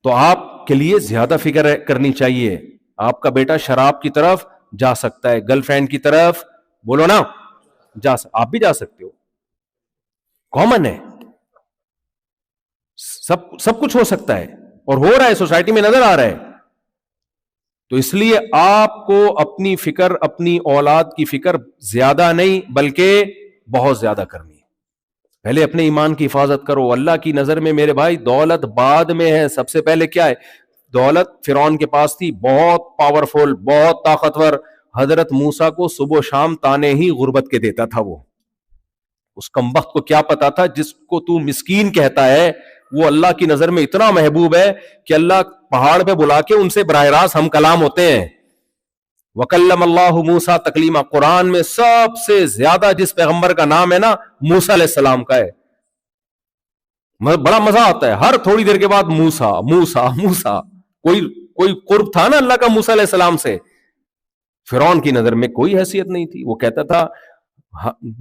تو آپ کے لیے زیادہ فکر کرنی چاہیے. آپ کا بیٹا شراب کی طرف جا سکتا ہے، گرل فرینڈ کی طرف بولو نا آپ بھی جا سکتے ہو. کامن ہے، سب کچھ ہو سکتا ہے اور ہو رہا ہے، سوسائٹی میں نظر آ رہا ہے. تو اس لیے آپ کو اپنی فکر، اپنی اولاد کی فکر زیادہ نہیں بلکہ بہت زیادہ کرنی ہے. پہلے اپنے ایمان کی حفاظت کرو. اللہ کی نظر میں میرے بھائی دولت بعد میں ہے. سب سے پہلے کیا ہے؟ دولت فرعون کے پاس تھی، بہت پاورفل، بہت طاقتور. حضرت موسیٰ کو صبح و شام تانے ہی غربت کے دیتا تھا. وہ اس کمبخت کو کیا پتا تھا جس کو تو مسکین کہتا ہے وہ اللہ کی نظر میں اتنا محبوب ہے کہ اللہ پہاڑ پہ بلا کے ان سے براہ راست ہم کلام ہوتے ہیں. وَكَلَّمَ اللَّهُ مُوسَىٰ تَكْلِيمًا. قرآن میں سب سے زیادہ جس پیغمبر کا نام ہے نا موسیٰ علیہ السلام کا ہے. بڑا مزہ آتا ہے، ہر تھوڑی دیر کے بعد موسیٰ موسیٰ موسیٰ. کوئی قرب تھا نا اللہ کا موسیٰ علیہ السلام سے؟ فرعون کی نظر میں کوئی حیثیت نہیں تھی. وہ کہتا تھا،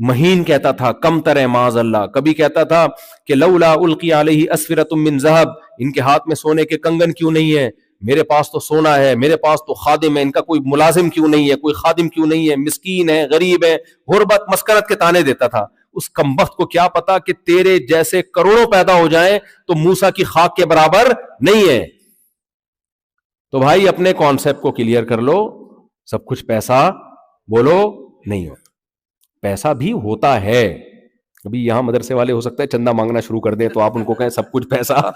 مہین کہتا تھا، کم تر ہے معاذ اللہ. کبھی کہتا تھا کہ لولا القی علیہ اسورۃ من ذہب، ان کے ہاتھ میں سونے کے کنگن کیوں نہیں ہے؟ میرے پاس تو سونا ہے، میرے پاس تو خادم ہے، ان کا کوئی ملازم کیوں نہیں ہے، کوئی خادم کیوں نہیں ہے؟ مسکین ہے، غریب ہے، غربت مسکنت کے تانے دیتا تھا. اس کمبخت کو کیا پتا کہ تیرے جیسے کروڑوں پیدا ہو جائیں تو موسیٰ کی خاک کے برابر نہیں ہے. تو بھائی اپنے کانسیپٹ کو کلیئر کر لو. سب کچھ پیسہ بولو نہیں ہوتا. پیسہ بھی ہوتا ہے. ابھی یہاں مدرسے والے ہو سکتا ہے چندہ مانگنا شروع کر دیں تو آپ ان کو کہیں سب کچھ پیسہ.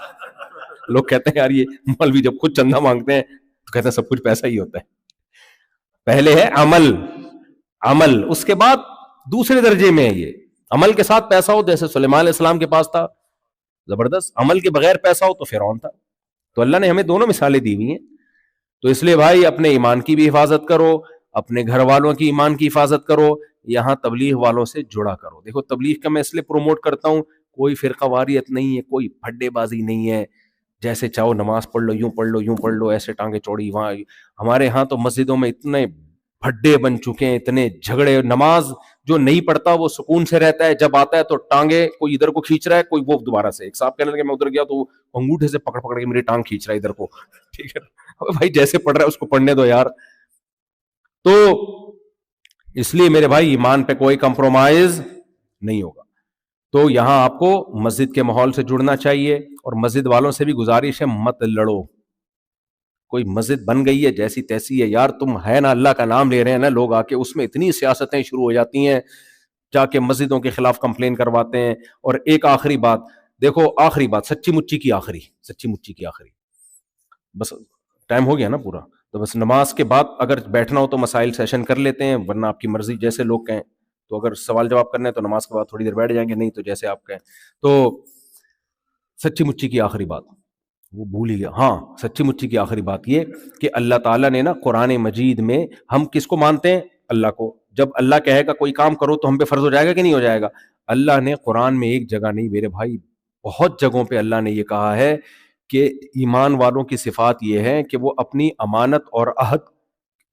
لوگ کہتے ہیں یار یہ مولوی جب خود چندہ مانگتے ہیں تو کہتے ہیں سب کچھ پیسہ ہی ہوتا ہے. پہلے ہے عمل، اس کے بعد دوسرے درجے میں ہے یہ. عمل کے ساتھ پیسہ ہو جیسے سلیمان علیہ السلام کے پاس تھا، زبردست. عمل کے بغیر پیسہ ہو تو فرعون تھا. تو اللہ نے ہمیں دونوں مثالیں دی ہوئی ہیں. تو اس لیے بھائی اپنے ایمان کی بھی حفاظت کرو، اپنے گھر والوں کی ایمان کی حفاظت کرو، یہاں تبلیغ والوں سے جڑا کرو. دیکھو تبلیغ کا میں اس لیے پروموٹ کرتا ہوں، کوئی فرقہ واریت نہیں ہے، کوئی پھڈے بازی نہیں ہے. جیسے چاہو نماز پڑھ لو، یوں پڑھ لو، یوں پڑھ لو، ایسے ٹانگے چوڑی. وہاں ہمارے ہاں تو مسجدوں میں اتنے پھڈے بن چکے ہیں، اتنے جھگڑے. نماز جو نہیں پڑھتا وہ سکون سے رہتا ہے، جب آتا ہے تو ٹانگے کوئی ادھر کو کھینچ رہا ہے، کوئی وہ دوبارہ سے. ایک صاحب کہنے لگے میں ادھر گیا تو انگوٹھے سے پکڑ کے میری ٹانگ کھینچ رہا ہے ادھر کو. ٹھیک ہے بھائی، جیسے پڑھ رہا ہے اس کو پڑھنے دو یار. تو اس لیے میرے بھائی ایمان پہ کوئی کمپرومائز نہیں ہوگا. تو یہاں آپ کو مسجد کے ماحول سے جڑنا چاہیے، اور مسجد والوں سے بھی گزارش ہے مت لڑو. کوئی مسجد بن گئی ہے جیسی تیسی ہے یار، تم ہے نا اللہ کا نام لے رہے ہیں نا لوگ آ کے، اس میں اتنی سیاستیں شروع ہو جاتی ہیں، جا کے مسجدوں کے خلاف کمپلین کرواتے ہیں. اور ایک آخری بات دیکھو، آخری بات سچی مچی کی آخری بس ٹائم ہو گیا نا پورا. تو بس نماز کے بعد اگر بیٹھنا ہو تو مسائل سیشن کر لیتے ہیں، ورنہ آپ کی مرضی جیسے لوگ کہیں. تو اگر سوال جواب کرنے ہیں تو نماز کے بعد تھوڑی دیر بیٹھ جائیں گے، نہیں تو جیسے آپ کہیں. تو سچی مچی کی آخری بات وہ بھول ہی گیا. ہاں، سچی مچی کی آخری بات یہ کہ اللہ تعالیٰ نے نا قرآن مجید میں، ہم کس کو مانتے ہیں؟ اللہ کو. جب اللہ کہے گا کوئی کام کرو تو ہم پہ فرض ہو جائے گا کہ نہیں ہو جائے گا؟ اللہ نے قرآن میں ایک جگہ نہیں میرے بھائی بہت جگہوں پہ اللہ نے یہ کہا ہے کہ ایمان والوں کی صفات یہ ہے کہ وہ اپنی امانت اور عہد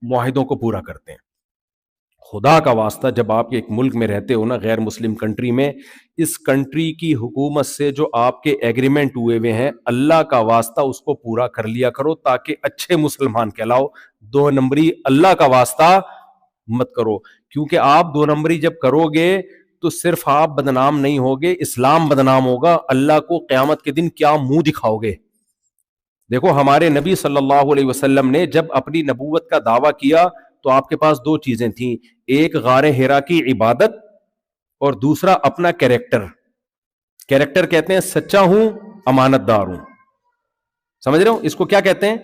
معاہدوں کو پورا کرتے ہیں. خدا کا واسطہ جب آپ ایک ملک میں رہتے ہو نا, غیر مسلم کنٹری میں, اس کنٹری کی حکومت سے جو آپ کے ایگریمنٹ ہوئے ہوئے ہیں, اللہ کا واسطہ اس کو پورا کر لیا کرو تاکہ اچھے مسلمان کہلاؤ. 2 نمبری اللہ کا واسطہ مت کرو, کیونکہ آپ 2 نمبری جب کرو گے تو صرف آپ بدنام نہیں ہوگے, اسلام بدنام ہوگا. اللہ کو قیامت کے دن کیا منہ دکھاؤ گے؟ دیکھو ہمارے نبی صلی اللہ علیہ وسلم نے جب اپنی نبوت کا دعویٰ کیا تو آپ کے پاس 2 چیزیں تھیں, ایک غار ہیرا کی عبادت اور دوسرا اپنا کیریکٹر. کیریکٹر کہتے ہیں سچا ہوں, امانت دار ہوں. سمجھ رہے ہو اس کو کیا کہتے ہیں؟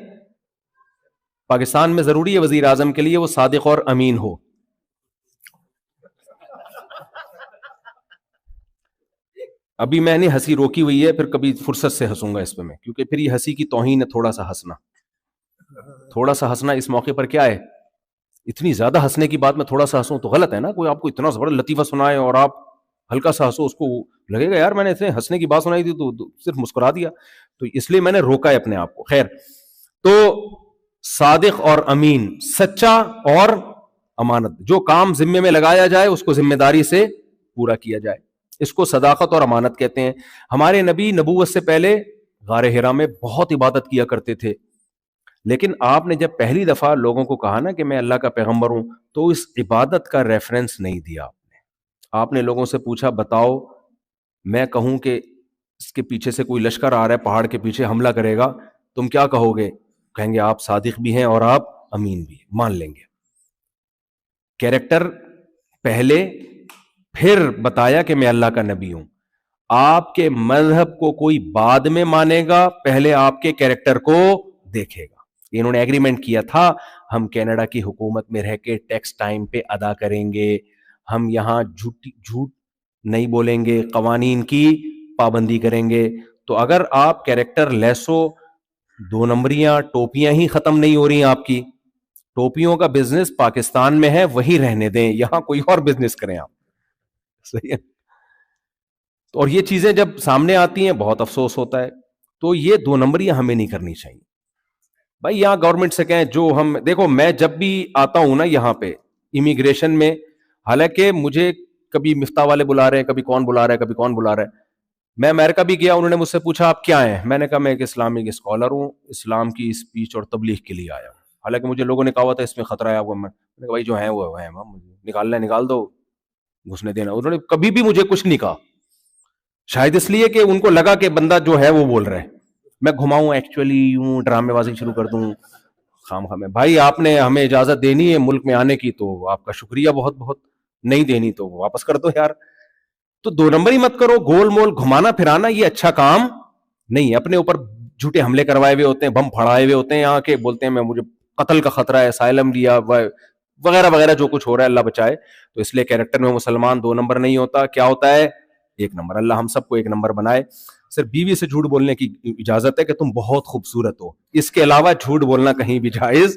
پاکستان میں ضروری ہے وزیر اعظم کے لیے وہ صادق اور امین ہو. ابھی میں نے ہنسی روکی ہوئی ہے, پھر کبھی فرصت سے ہنسوں گا اس پہ میں, کیونکہ پھر یہ ہنسی کی توہین ہے. تھوڑا سا ہنسنا اس موقع پر کیا ہے؟ اتنی زیادہ ہنسنے کی بات میں تھوڑا سا ہنسوں تو غلط ہے نا. کوئی آپ کو اتنا بڑا لطیفہ سنائے اور آپ ہلکا سا ہنسو, اس کو لگے گا یار میں نے اتنے ہنسنے کی بات سنائی تھی تو صرف مسکرا دیا. تو اس لیے میں نے روکا ہے اپنے آپ کو. خیر, تو صادق اور امین, سچا اور امانت, جو کام ذمے میں لگایا جائے اس کو ذمہ داری سے پورا کیا جائے, اس کو صداقت اور امانت کہتے ہیں. ہمارے نبی نبوت سے پہلے غار حرا میں بہت عبادت کیا کرتے تھے, لیکن آپ نے جب پہلی دفعہ لوگوں کو کہا نا کہ میں اللہ کا پیغمبر ہوں, تو اس عبادت کا ریفرنس نہیں دیا. آپ نے لوگوں سے پوچھا بتاؤ, میں کہوں کہ اس کے پیچھے سے کوئی لشکر آ رہا ہے, پہاڑ کے پیچھے حملہ کرے گا, تم کیا کہو گے؟ کہیں گے آپ صادق بھی ہیں اور آپ امین بھی ہیں, مان لیں گے. کیریکٹر پہلے, پھر بتایا کہ میں اللہ کا نبی ہوں. آپ کے مذہب کو کوئی بعد میں مانے گا, پہلے آپ کے کیریکٹر کو دیکھے گا. انہوں نے ایگریمنٹ کیا تھا, ہم کینیڈا کی حکومت میں رہ کے ٹیکس ٹائم پہ ادا کریں گے, ہم یہاں جھوٹ نہیں بولیں گے, قوانین کی پابندی کریں گے. تو اگر آپ کیریکٹر لیس ہو, 2 نمبریاں ٹوپیاں ہی ختم نہیں ہو رہی ہیں آپ کی, ٹوپیوں کا بزنس پاکستان میں ہے وہی رہنے دیں, یہاں کوئی اور بزنس کریں آپ. صحیح ہے. اور یہ چیزیں جب سامنے آتی ہیں بہت افسوس ہوتا ہے. تو یہ 2 نمبریاں ہمیں نہیں کرنی چاہیے بھائی. یہاں گورنمنٹ سے کہیں جو ہم, دیکھو میں جب بھی آتا ہوں نا یہاں پہ امیگریشن میں, حالانکہ مجھے کبھی مفتاح والے بلا رہے ہیں, کبھی کون بلا رہا ہے, کبھی کون بلا رہا ہے. میں امریکہ بھی گیا, انہوں نے مجھ سے پوچھا آپ کیا ہیں, میں نے کہا میں ایک اسلامک اسکالر ہوں, اسلام کی اسپیچ اور تبلیغ کے لیے آیا ہوں. حالانکہ مجھے لوگوں نے کہا ہوا تھا اس میں خطرہ ہے آپ کو. میں نے کہا بھائی جو ہیں وہ ہیں, نکالنا ہے نکال دو, گھسنے دینا. انہوں نے کبھی بھی مجھے کچھ نہیں کہا, شاید اس لیے کہ ان کو لگا کہ بندہ جو ہے وہ بول رہا ہے. میں گھماؤں ایکچولی یوں ڈرامے بازی شروع کر دوں خام خام. بھائی آپ نے ہمیں اجازت دینی ہے ملک میں آنے کی تو آپ کا شکریہ بہت بہت, نہیں دینی تو واپس کر دو یار. تو 2 نمبر ہی مت کرو, گول مول گھمانا پھرانا یہ اچھا کام نہیں ہے. اپنے اوپر جھوٹے حملے کروائے ہوئے ہوتے ہیں, بم پھڑائے ہوئے ہوتے ہیں, یہاں کے بولتے ہیں میں مجھے قتل کا خطرہ ہے, اسائلم لیا وغیرہ وغیرہ, جو کچھ ہو رہا ہے اللہ بچائے. تو اس لیے کیریکٹر میں مسلمان 2 نمبر نہیں ہوتا. کیا ہوتا ہے؟ 1 نمبر. اللہ ہم سب کو 1 نمبر بنائے. صرف بیوی سے جھوٹ بولنے کی اجازت ہے کہ تم بہت خوبصورت ہو, اس کے علاوہ جھوٹ بولنا کہیں بھی جائز